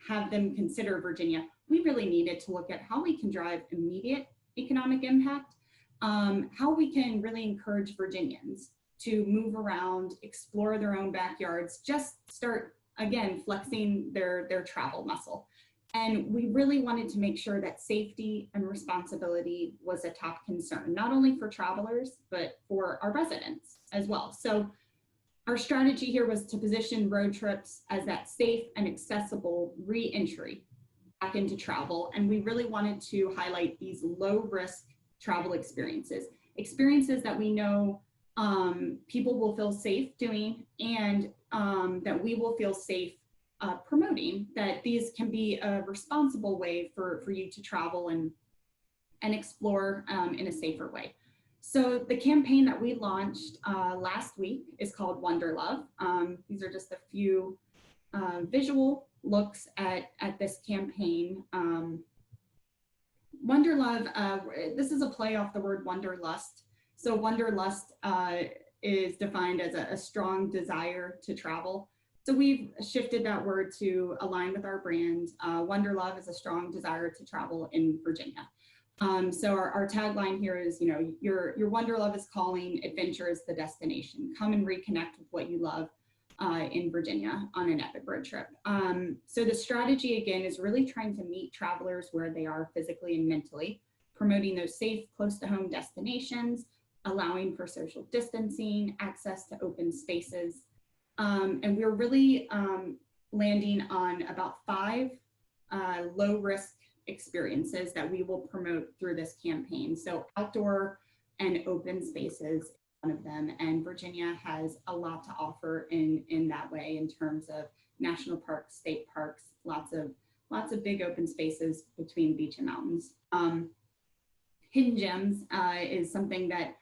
have them consider Virginia, we really needed to look at how we can drive immediate economic impact, how we can really encourage Virginians to move around, explore their own backyards, just start, again, flexing their travel muscle. And we really wanted to make sure that safety and responsibility was a top concern, not only for travelers, but for our residents as well. So our strategy here was to position road trips as that safe and accessible re-entry back into travel. And we really wanted to highlight these low-risk travel experiences that we know people will feel safe doing, and that we will feel safe promoting, that these can be a responsible way for you to travel and explore in a safer way. So the campaign that we launched last week is called Wonder Love. These are just a few visual looks at this campaign. Wonder Love, this is a play off the word wanderlust. So wanderlust is defined as a strong desire to travel. So we've shifted that word to align with our brand. Wonder Love is a strong desire to travel in Virginia. So our tagline here is, your Wonder Love is calling, adventure is the destination. Come and reconnect with what you love. in Virginia on an epic road trip. So the strategy again is really trying to meet travelers where they are physically and mentally, promoting those safe, close to home destinations, allowing for social distancing, access to open spaces. And we're really landing on about 5 low risk experiences that we will promote through this campaign. So outdoor and open spaces, one of them, and Virginia has a lot to offer in that way in terms of national parks, state parks, lots of big open spaces between beach and mountains. Hidden gems is something that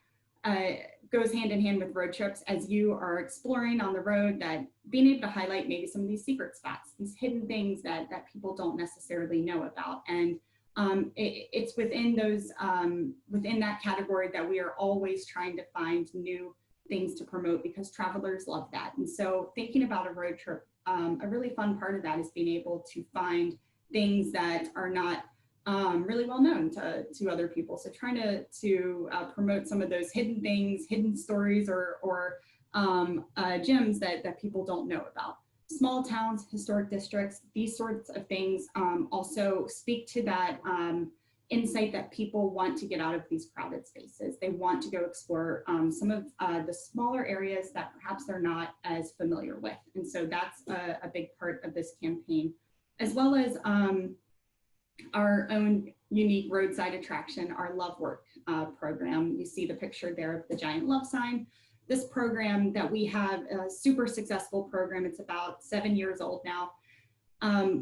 goes hand in hand with road trips as you are exploring on the road, that being able to highlight maybe some of these secret spots, these hidden things that people don't necessarily know about. And it's within those, within that category that we are always trying to find new things to promote, because travelers love that. And so thinking about a road trip, a really fun part of that is being able to find things that are not really well known to other people. So trying to promote some of those hidden things, hidden stories, or gems that people don't know about. Small towns, historic districts, these sorts of things also speak to that insight that people want to get out of these crowded spaces. They want to go explore some of the smaller areas that perhaps they're not as familiar with. And so that's a big part of this campaign, as well as our own unique roadside attraction, our Love Work program. You see the picture there of the giant love sign. This program that we have, a super successful program, it's about 7 years old now.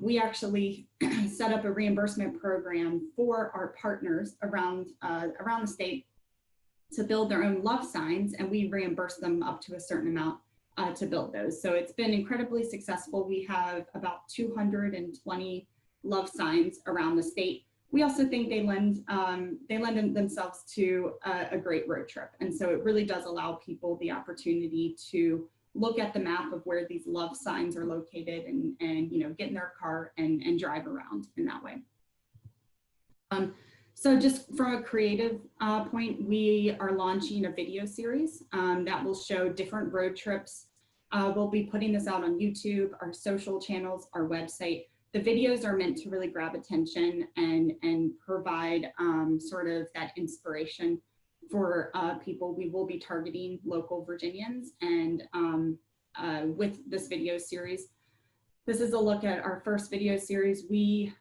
We actually set up a reimbursement program for our partners around the state to build their own love signs, and we reimburse them up to a certain amount to build those. So it's been incredibly successful. We have about 220 love signs around the state. We also think they lend themselves to a great road trip. And so it really does allow people the opportunity to look at the map of where these love signs are located and get in their car and drive around in that way. So just from a creative point, we are launching a video series that will show different road trips. We'll be putting this out on YouTube, our social channels, our website. The videos are meant to really grab attention and provide sort of that inspiration for people. We will be targeting local Virginians, and with this video series. This is a look at our first video series. We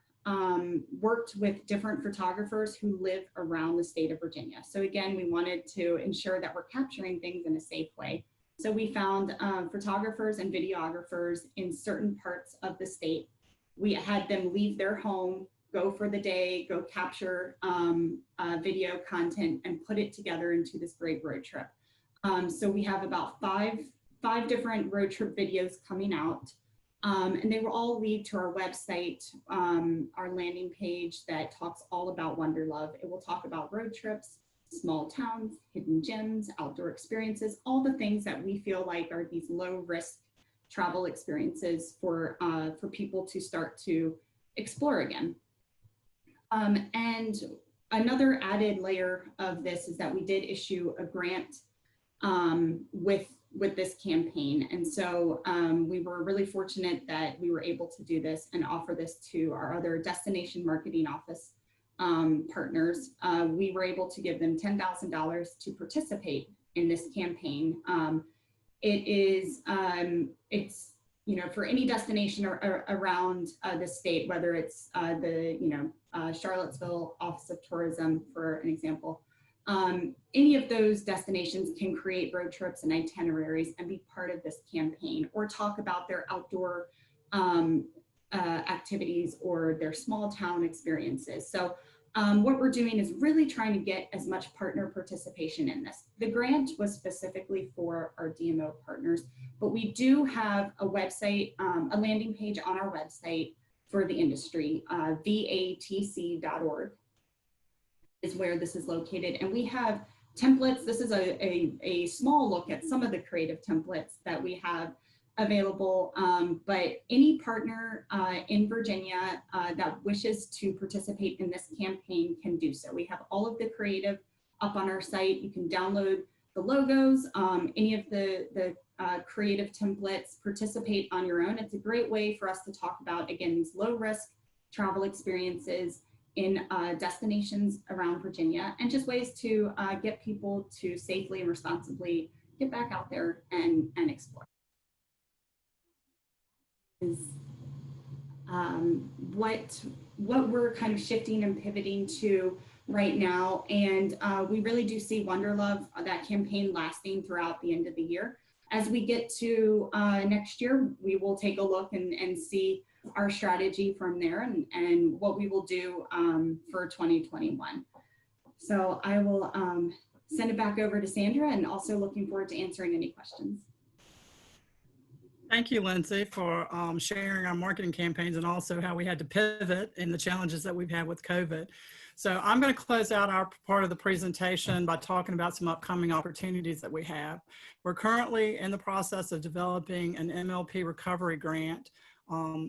worked with different photographers who live around the state of Virginia. So again, we wanted to ensure that we're capturing things in a safe way. So we found photographers and videographers in certain parts of the state. We had them leave their home, go for the day, go capture video content and put it together into this great road trip. So we have about five different road trip videos coming out, and they will all lead to our website, our landing page that talks all about Wonder Love. It will talk about road trips, small towns, hidden gems, outdoor experiences, all the things that we feel like are these low risk travel experiences for people to start to explore again. And another added layer of this is that we did issue a grant with this campaign. And so we were really fortunate that we were able to do this and offer this to our other destination marketing office partners. We were able to give them $10,000 to participate in this campaign. It is, it's, for any destination around the state, whether it's the, Charlottesville Office of Tourism, for an example, any of those destinations can create road trips and itineraries and be part of this campaign, or talk about their outdoor activities or their small town experiences. So what we're doing is really trying to get as much partner participation in this. The grant was specifically for our DMO partners, but we do have a website, a landing page on our website for the industry, vatc.org is where this is located. And we have templates. This is a small look at some of the creative templates that we have available, but any partner in Virginia that wishes to participate in this campaign can do so. We have all of the creative up on our site. You can download the logos, any of the creative templates, participate on your own. It's a great way for us to talk about, again, these low risk travel experiences in destinations around Virginia, and just ways to get people to safely and responsibly get back out there and explore. What we're kind of shifting and pivoting to right now, and we really do see Wonderlove, that campaign, lasting throughout the end of the year. As we get to next year, we will take a look and see our strategy from there, and what we will do for 2021. So I will send it back over to Sandra, and also looking forward to answering any questions. Thank you, Lindsay, for sharing our marketing campaigns and also how we had to pivot in the challenges that we've had with COVID. So I'm going to close out our part of the presentation by talking about some upcoming opportunities that we have. We're currently in the process of developing an MLP recovery grant.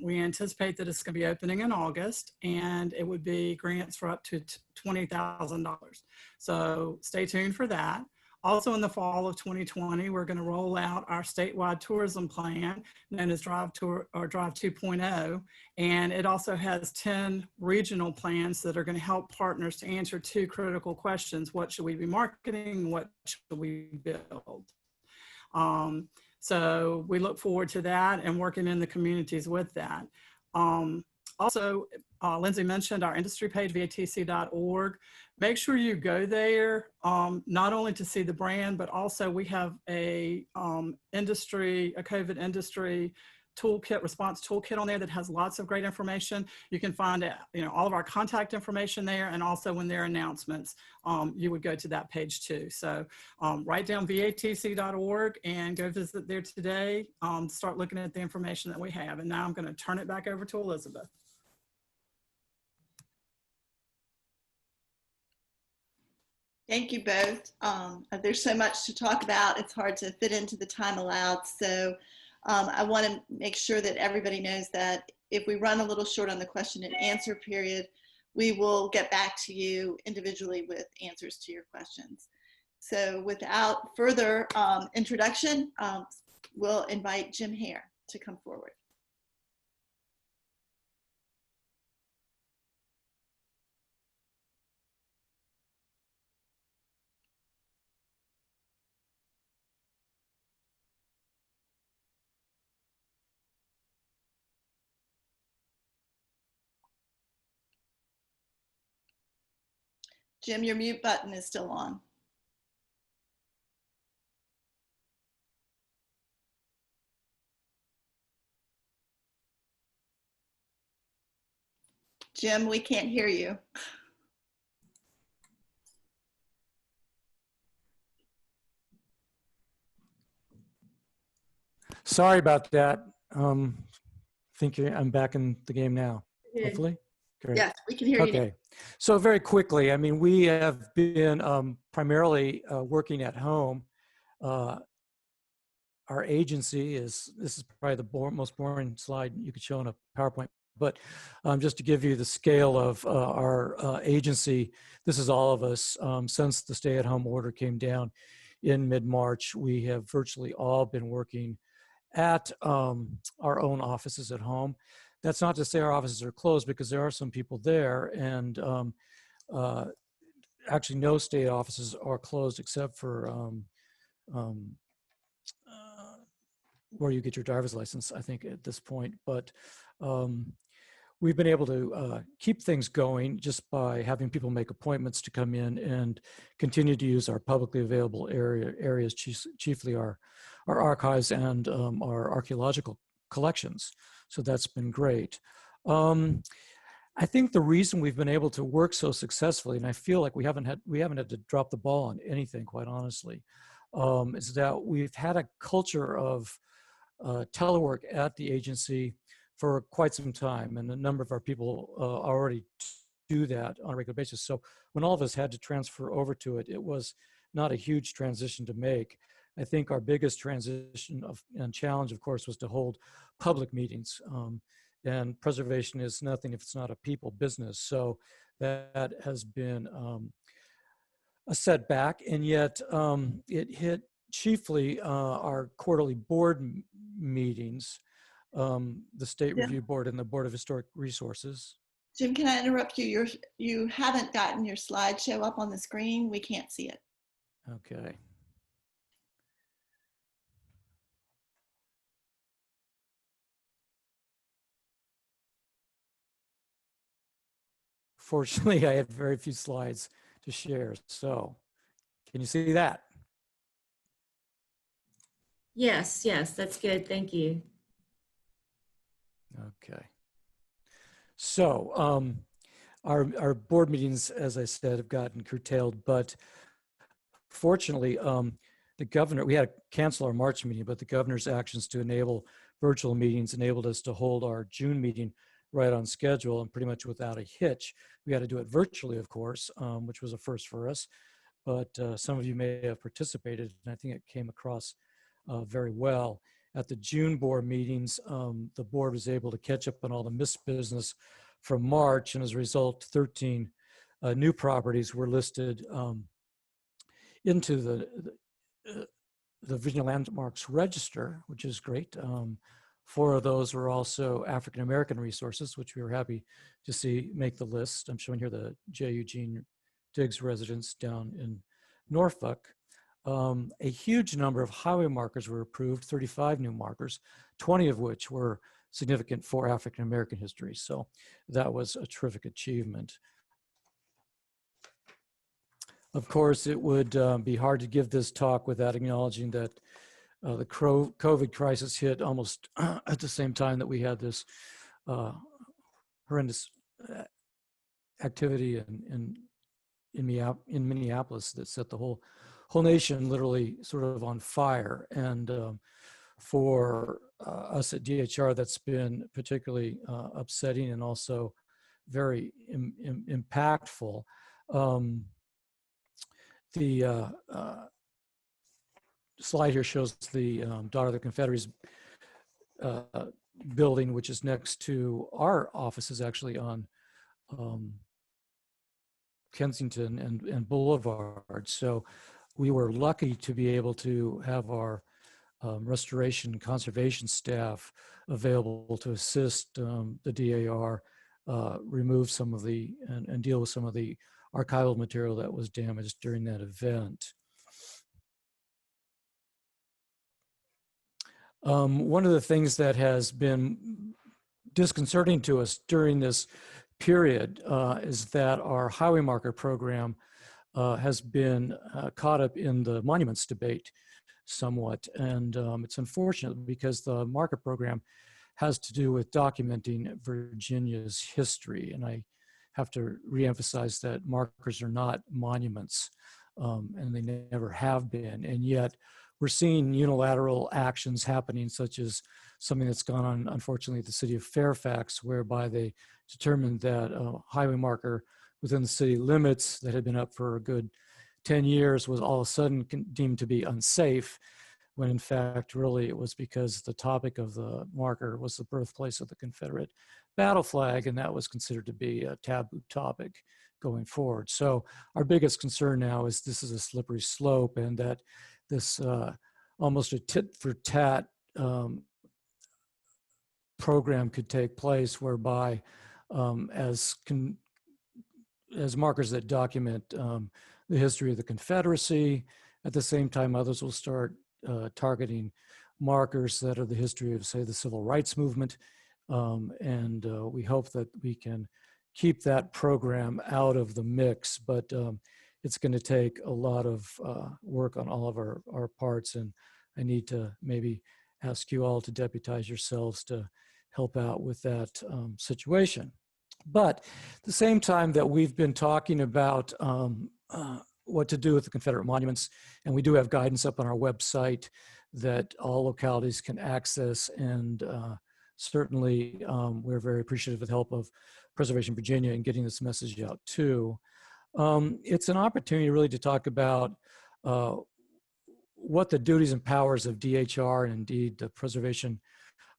We anticipate that it's going to be opening in August, and it would be grants for up to $20,000. So stay tuned for that. Also in the fall of 2020, we're going to roll out our statewide tourism plan known as Drive 2.0. And it also has 10 regional plans that are going to help partners to answer 2 critical questions. What should we be marketing? What should we build? So we look forward to that and working in the communities with that. Also, Lindsay mentioned our industry page, vatc.org. Make sure you go there, not only to see the brand, but also we have a COVID industry toolkit, response toolkit on there that has lots of great information. You can find all of our contact information there, and also when there are announcements, you would go to that page too. So write down vatc.org and go visit there today. Start looking at the information that we have. And now I'm going to turn it back over to Elizabeth. Thank you both. There's so much to talk about. It's hard to fit into the time allowed. So I want to make sure that everybody knows that if we run a little short on the question and answer period, we will get back to you individually with answers to your questions. So without further introduction, we'll invite Jim Hare to come forward. Jim, your mute button is still on. Jim, we can't hear you. Sorry about that. Think I'm back in the game now, hopefully. Great. Yes, we can hear you. Okay. So very quickly, I mean, we have been primarily working at home. Our agency this is probably the most boring slide you could show on a PowerPoint, but just to give you the scale of our agency, this is all of us. Since the stay-at-home order came down in mid-March, we have virtually all been working at our own offices at home. That's not to say our offices are closed, because there are some people there, and actually no state offices are closed except for where you get your driver's license, I think, at this point. But we've been able to keep things going just by having people make appointments to come in and continue to use our publicly available areas, chiefly our archives and our archaeological collections. So that's been great. I think the reason we've been able to work so successfully, and I feel like we haven't had to drop the ball on anything, quite honestly, is that we've had a culture of telework at the agency for quite some time, and a number of our people already do that on a regular basis. So when all of us had to transfer over to it, it was not a huge transition to make. I think our biggest transition and challenge, of course, was to hold public meetings. And preservation is nothing if it's not a people business. So that has been a setback, and yet it hit chiefly our quarterly board meetings, the State Yeah. Review Board and the Board of Historic Resources. Jim, can I interrupt you? You haven't gotten your slideshow up on the screen. We can't see it. Okay. Fortunately, I have very few slides to share. So can you see that? Yes, yes, that's good. Thank you. Okay. So our board meetings, as I said, have gotten curtailed, but fortunately, the governor, we had to cancel our March meeting, but the governor's actions to enable virtual meetings enabled us to hold our June meeting right on schedule and pretty much without a hitch. We had to do it virtually, of course, which was a first for us, but some of you may have participated, and I think it came across very well. At the June board meetings, the board was able to catch up on all the missed business from March, and as a result, 13 new properties were listed into the Virginia Landmarks Register, which is great. 4 of those were also African American resources, which we were happy to see make the list. I'm showing here the J. Eugene Diggs residence down in Norfolk. A huge number of highway markers were approved, 35 new markers, 20 of which were significant for African American history. So that was a terrific achievement. Of course, it would be hard to give this talk without acknowledging that the COVID crisis hit almost at the same time that we had this horrendous activity in Minneapolis that set the whole nation literally sort of on fire. And for us at DHR, that's been particularly upsetting and also very impactful. The slide here shows the Daughter of the Confederates building, which is next to our offices, actually on Kensington and Boulevard. So we were lucky to be able to have our restoration and conservation staff available to assist the DAR remove some of the and deal with some of the archival material that was damaged during that event. One of the things that has been disconcerting to us during this period is that our highway marker program has been caught up in the monuments debate somewhat. And it's unfortunate because the marker program has to do with documenting Virginia's history. And I have to reemphasize that markers are not monuments, and they never have been. And yet we're seeing unilateral actions happening, such as something that's gone on, unfortunately, at the city of Fairfax, whereby they determined that a highway marker within the city limits that had been up for a good 10 years was all of a sudden deemed to be unsafe, when in fact, really it was because the topic of the marker was the birthplace of the Confederate battle flag, and that was considered to be a taboo topic going forward. So our biggest concern now is this is a slippery slope, and that this almost a tit for tat program could take place, whereby as markers that document the history of the Confederacy, at the same time others will start targeting markers that are the history of, say, the Civil Rights Movement. And we hope that we can keep that program out of the mix, but it's going to take a lot of work on all of our parts, and I need to maybe ask you all to deputize yourselves to help out with that situation. But at the same time that we've been talking about what to do with the Confederate monuments, and we do have guidance up on our website that all localities can access, and certainly we're very appreciative of the help of Preservation Virginia in getting this message out too. It's an opportunity really to talk about what the duties and powers of DHR and indeed the preservation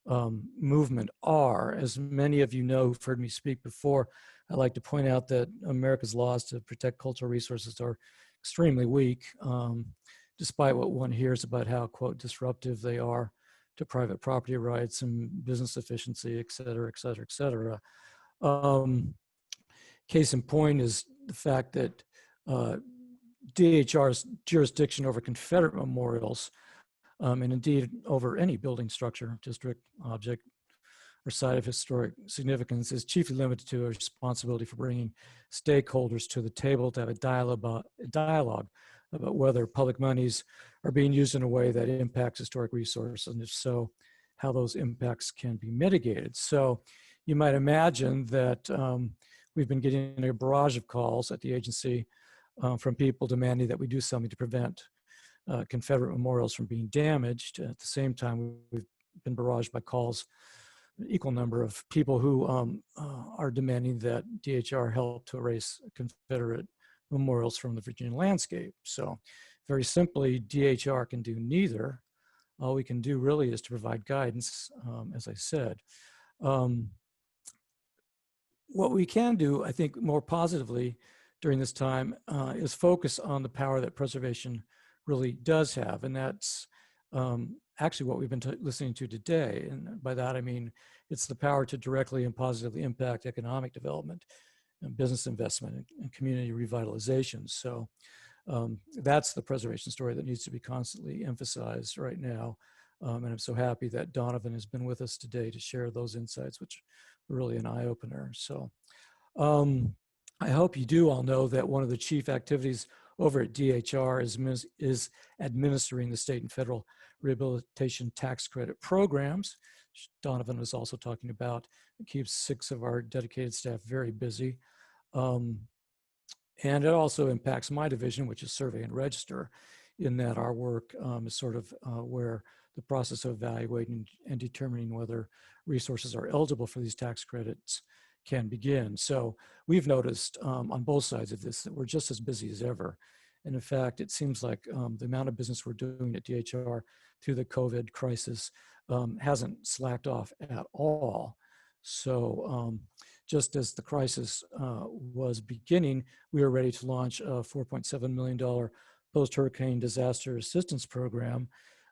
movement are. As many of you know who've heard me speak before, I like to point out that America's laws to protect cultural resources are extremely weak. despite what one hears about how, quote, disruptive they are to private property rights and business efficiency, et cetera, et cetera, et cetera. Case in point is the fact that DHR's jurisdiction over Confederate memorials, and indeed over any building structure, district, object, or site of historic significance, is chiefly limited to a responsibility for bringing stakeholders to the table to have a dialogue about whether public monies are being used in a way that impacts historic resources, and if so, how those impacts can be mitigated. So you might imagine that we've been getting a barrage of calls at the agency from people demanding that we do something to prevent Confederate memorials from being damaged. At the same time, we've been barraged by calls, an equal number of people who are demanding that DHR help to erase Confederate memorials from the Virginia landscape. So very simply, DHR can do neither. All we can do really is to provide guidance, as I said. What we can do, I think, more positively during this time is focus on the power that preservation really does have. And that's actually what we've been listening to today. And by that, I mean, it's the power to directly and positively impact economic development and business investment and community revitalization. So that's the preservation story that needs to be constantly emphasized right now. And I'm so happy that Donovan has been with us today to share those insights, which are really an eye-opener. So I hope you do all know that one of the chief activities over at DHR is administering the state and federal rehabilitation tax credit programs. Donovan was also talking about. It keeps 6 of our dedicated staff very busy. And it also impacts my division, which is survey and register, in that our work is sort of where the process of evaluating and determining whether resources are eligible for these tax credits can begin. So we've noticed on both sides of this that we're just as busy as ever. And in fact, it seems like the amount of business we're doing at DHR through the COVID crisis hasn't slacked off at all. So just as the crisis was beginning, we were ready to launch a $4.7 million post-hurricane disaster assistance program.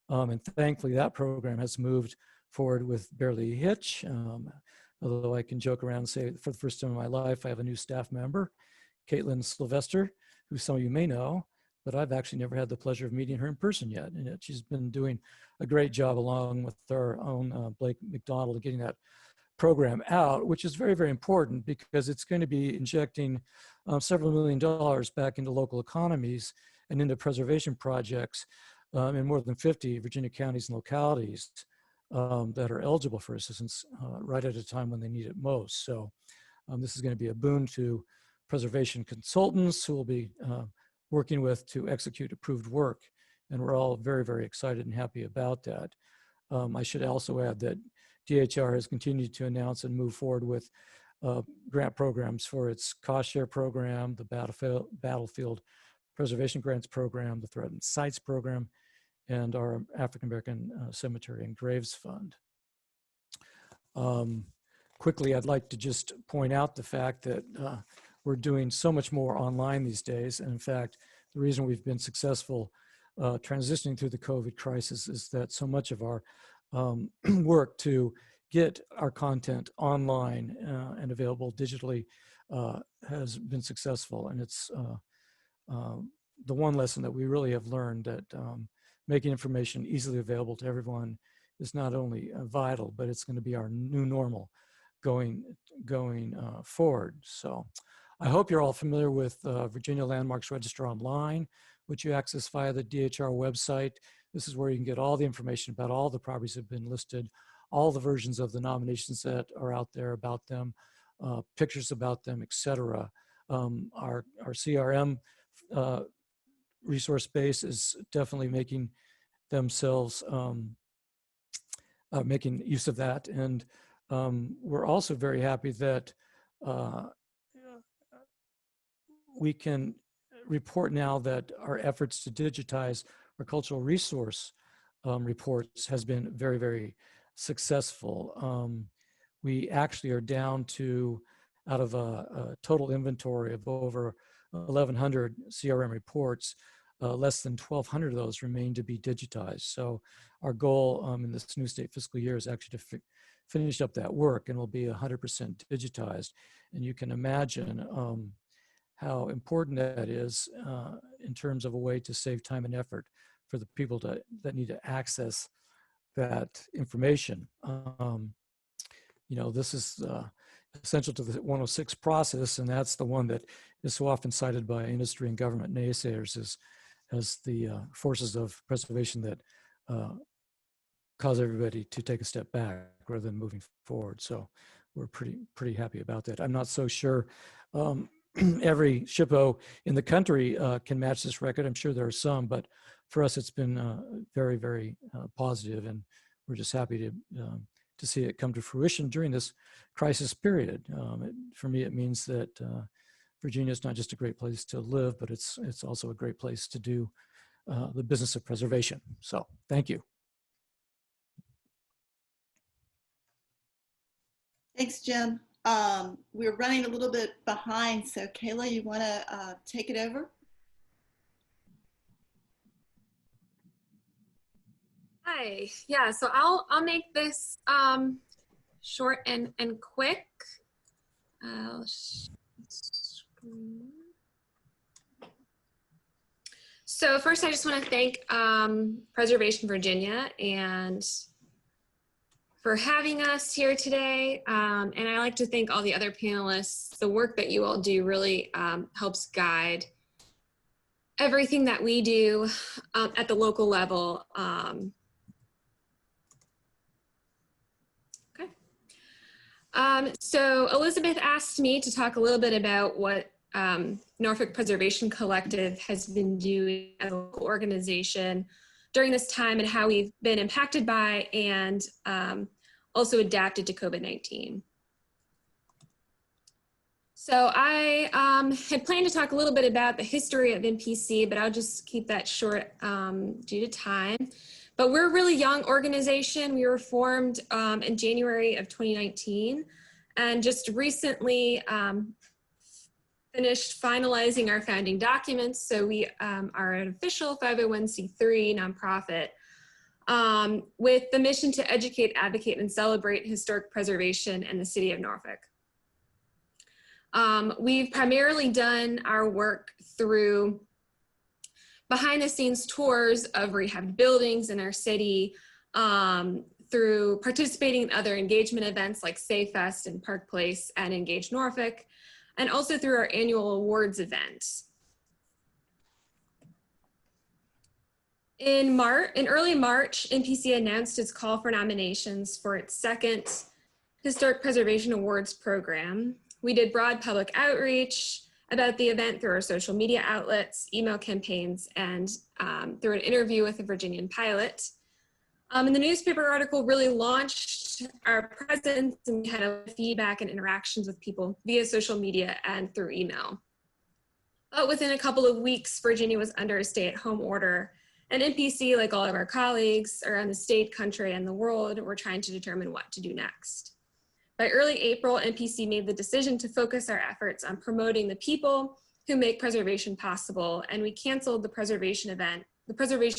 And thankfully, that program has moved forward with barely a hitch. Although I can joke around and say, for the first time in my life, I have a new staff member, Caitlin Sylvester, who some of you may know, but I've actually never had the pleasure of meeting her in person yet. And yet she's been doing a great job along with our own Blake McDonald getting that program out, which is very, very important because it's going to be injecting several $1 million back into local economies and into preservation projects in more than 50 Virginia counties and localities that are eligible for assistance right at a time when they need it most. So this is going to be a boon to preservation consultants who will be working with to execute approved work. And we're all very, very excited and happy about that. I should also add that DHR has continued to announce and move forward with grant programs for its cost share program, the battlefield preservation grants program, the threatened sites program, and our African American Cemetery and Graves Fund. Quickly, I'd like to just point out the fact that we're doing so much more online these days. And in fact, the reason we've been successful transitioning through the COVID crisis is that so much of our work to get our content online and available digitally has been successful. And it's the one lesson that we really have learned, that making information easily available to everyone is not only vital, but it's going to be our new normal going forward. So I hope you're all familiar with Virginia Landmarks Register Online, which you access via the DHR website. This is where you can get all the information about all the properties that have been listed, all the versions of the nominations that are out there about them, pictures about them, etc. Our CRM resource base is definitely making themselves making use of that. And we're also very happy that we can report now that our efforts to digitize our cultural resource reports has been very, very successful. We actually are down to, out of a total inventory of over 1,100 CRM reports, less than 1,200 of those remain to be digitized. So our goal in this new state fiscal year is actually to finish up that work, and will be 100% digitized. And you can imagine how important that is in terms of a way to save time and effort for the people that need to access that information. You know, this is essential to the 106 process, and that's the one that is so often cited by industry and government naysayers as the forces of preservation that cause everybody to take a step back rather than moving forward. So we're pretty happy about that. I'm not so sure every SHPO in the country can match this record. I'm sure there are some, but for us, it's been very, very positive, and we're just happy to see it come to fruition during this crisis period. For me, it means that Virginia is not just a great place to live, but it's also a great place to do the business of preservation. So thank you. Thanks, Jim. We're running a little bit behind, so Kayla, you want to take it over? Hi. Yeah, so I'll make this short and quick. So first, I just want to thank Preservation Virginia and for having us here today. And I like to thank all the other panelists. The work that you all do really helps guide everything that we do at the local level. So Elizabeth asked me to talk a little bit about what Norfolk Preservation Collective has been doing as a local organization during this time and how we've been impacted by and also adapted to COVID-19. So I had planned to talk a little bit about the history of NPC, but I'll just keep that short due to time. But we're a really young organization. We were formed in January of 2019 and just recently finished finalizing our founding documents. So we are an official 501c3 nonprofit with the mission to educate, advocate, and celebrate historic preservation in the city of Norfolk. We've primarily done our work through behind the scenes tours of rehabbed buildings in our city, through participating in other engagement events like Safe Fest and Park Place and Engage Norfolk, and also through our annual awards event. In early March, NPC announced its call for nominations for its second Historic Preservation Awards program. We did broad public outreach about the event through our social media outlets, email campaigns, and through an interview with a Virginian pilot. And the newspaper article really launched our presence, and we had a feedback and interactions with people via social media and through email. But within a couple of weeks, Virginia was under a stay-at-home order, and NPC, like all of our colleagues around the state, country, and the world, were trying to determine what to do next. By early April, NPC made the decision to focus our efforts on promoting the people who make preservation possible, and we canceled the preservation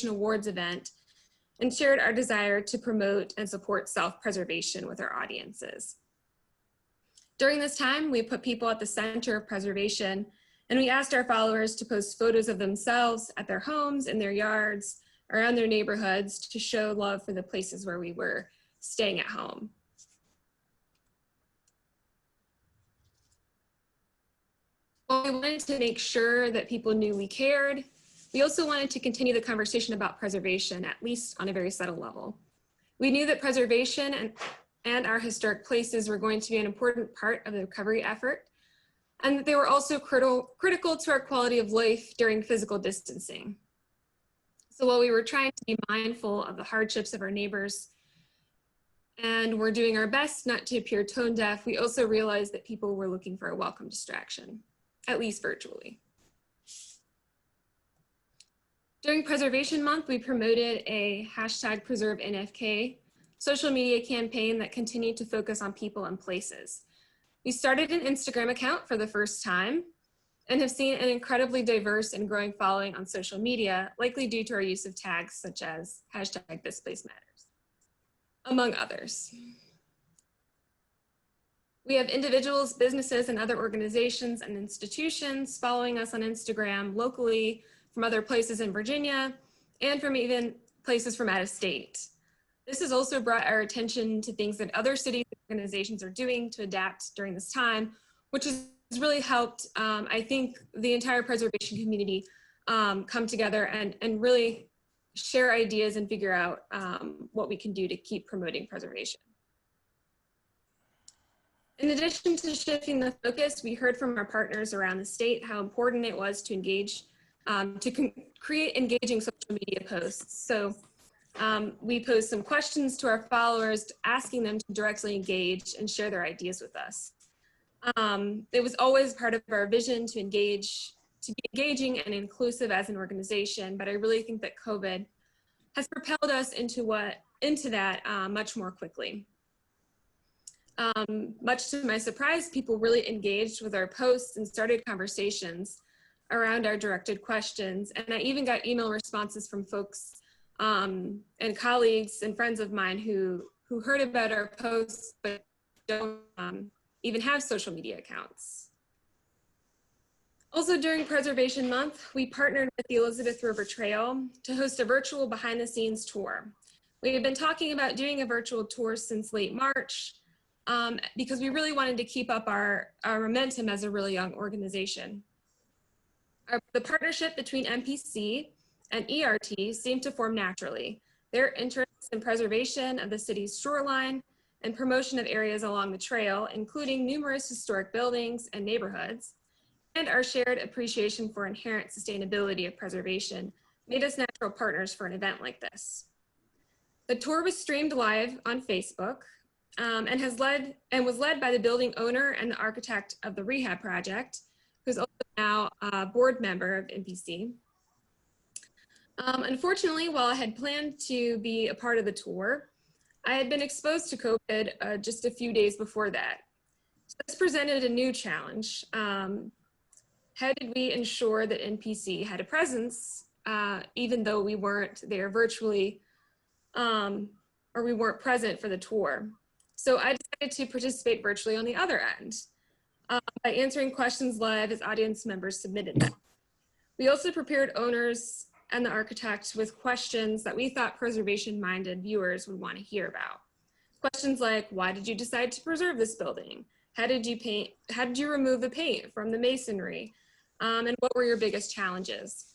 awards event, and shared our desire to promote and support self-preservation with our audiences. During this time, we put people at the center of preservation, and we asked our followers to post photos of themselves at their homes, in their yards, around their neighborhoods to show love for the places where we were staying at home. While we wanted to make sure that people knew we cared, we also wanted to continue the conversation about preservation, at least on a very subtle level. We knew that preservation and our historic places were going to be an important part of the recovery effort, and that they were also critical to our quality of life during physical distancing. So while we were trying to be mindful of the hardships of our neighbors and we're doing our best not to appear tone deaf, we also realized that people were looking for a welcome distraction, at least virtually. During Preservation Month, we promoted a #PreserveNFK social media campaign that continued to focus on people and places. We started an Instagram account for the first time, and have seen an incredibly diverse and growing following on social media, likely due to our use of tags such as #ThisPlaceMatters, among others. We have individuals, businesses, and other organizations and institutions following us on Instagram locally from other places in Virginia and from even places from out of state. This has also brought our attention to things that other cities and organizations are doing to adapt during this time, which has really helped, I think, the entire preservation community come together and really share ideas and figure out what we can do to keep promoting preservation. In addition to shifting the focus, we heard from our partners around the state how important it was to engage, to create engaging social media posts. So we posed some questions to our followers, asking them to directly engage and share their ideas with us. It was always part of our vision to engage, to be engaging and inclusive as an organization, but I really think that COVID has propelled us into that much more quickly. Much to my surprise, people really engaged with our posts and started conversations around our directed questions. And I even got email responses from folks and colleagues and friends of mine who heard about our posts but don't even have social media accounts. Also during Preservation Month, we partnered with the Elizabeth River Trail to host a virtual behind-the-scenes tour. We have been talking about doing a virtual tour since late March because we really wanted to keep up our momentum as a really young organization. The partnership between MPC and ERT seemed to form naturally. Their interests in preservation of the city's shoreline and promotion of areas along the trail, including numerous historic buildings and neighborhoods, and our shared appreciation for inherent sustainability of preservation made us natural partners for an event like this. The tour was streamed live on Facebook and was led by the building owner and the architect of the rehab project, who's also now a board member of MPC. Unfortunately, while I had planned to be a part of the tour, I had been exposed to COVID just a few days before that. So this presented a new challenge. How did we ensure that NPC had a presence, even though we weren't there virtually, or we weren't present for the tour? So I decided to participate virtually on the other end by answering questions live as audience members submitted them. We also prepared owners and the architect with questions that we thought preservation-minded viewers would want to hear about. Questions like, why did you decide to preserve this building? How did you paint? How did you remove the paint from the masonry? And what were your biggest challenges?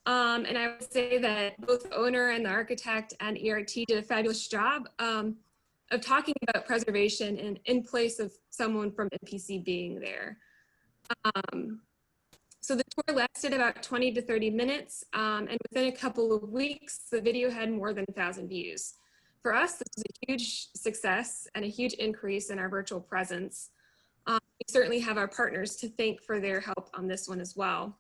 And I would say that both the owner and the architect and ERT did a fabulous job of talking about preservation in place of someone from NPC being there. So the tour lasted about 20 to 30 minutes, and within a couple of weeks, the video had more than 1,000 views. For us, this was a huge success and a huge increase in our virtual presence. We certainly have our partners to thank for their help on this one as well.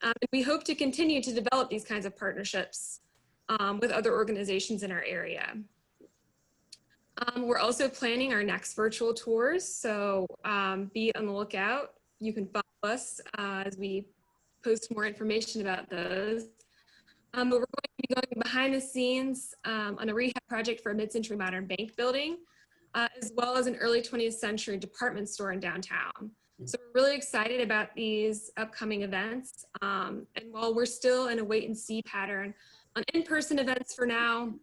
And we hope to continue to develop these kinds of partnerships with other organizations in our area. We're also planning our next virtual tours, so be on the lookout. You can follow us as we post more information about those. But we're going to be going behind the scenes on a rehab project for a mid-century modern bank building, as well as an early 20th century department store in downtown. So we're really excited about these upcoming events. And while we're still in a wait and see pattern on in-person events for now,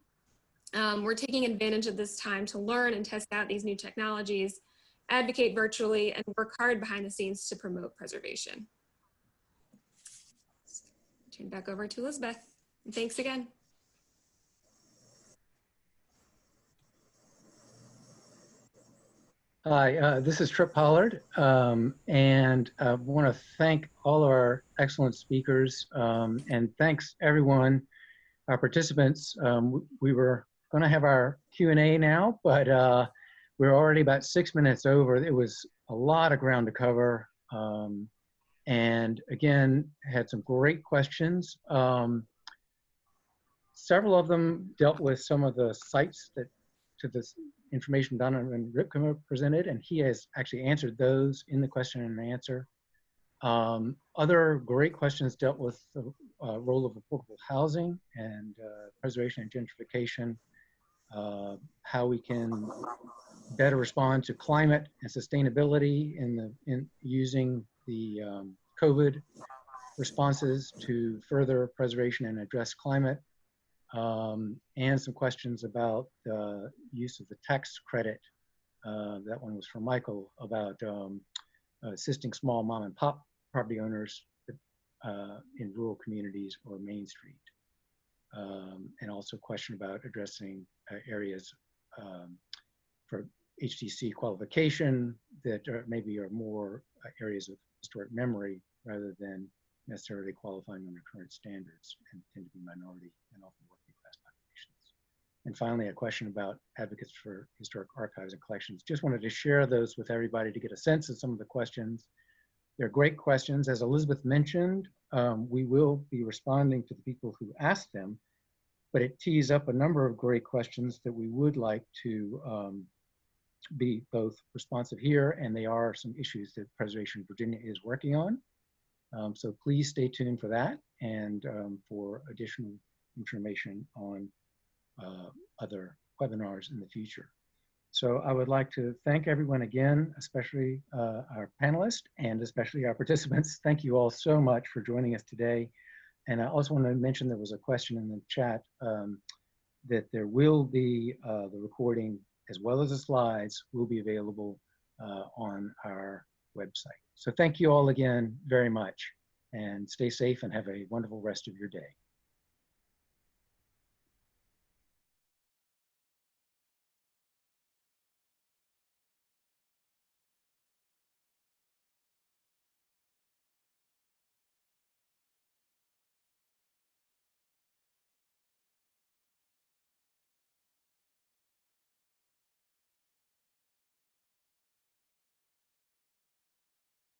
we're taking advantage of this time to learn and test out these new technologies, advocate virtually, and work hard behind the scenes to promote preservation. Turn it back over to Elizabeth. And thanks again. Hi, this is Trip Pollard, and I want to thank all of our excellent speakers, and thanks everyone, our participants. We were going to have our Q&A now, but we're already about 6 minutes over. It was a lot of ground to cover, and again, had some great questions. Several of them dealt with some of the sites that to this information Donovan Rypkema presented, and he has actually answered those in the question and answer. Other great questions dealt with the role of affordable housing and preservation and gentrification, how we can better respond to climate and sustainability in using the COVID responses to further preservation and address climate, and some questions about the use of the tax credit. That one was from Michael, about assisting small mom and pop property owners in rural communities or Main Street. And also a question about addressing areas for HTC qualification that maybe are more areas of historic memory rather than necessarily qualifying under current standards and tend to be minority and often working class populations. And finally, a question about advocates for historic archives and collections. Just wanted to share those with everybody to get a sense of some of the questions. They're great questions. As Elizabeth mentioned, we will be responding to the people who asked them, but it tees up a number of great questions that we would like to be both responsive here, and they are some issues that Preservation Virginia is working on. So please stay tuned for that and for additional information on other webinars in the future. So I would like to thank everyone again, especially our panelists and especially our participants. Thank you all so much for joining us today. And I also want to mention there was a question in the chat that there will be the recording as well as the slides will be available on our website. So thank you all again very much, and stay safe and have a wonderful rest of your day.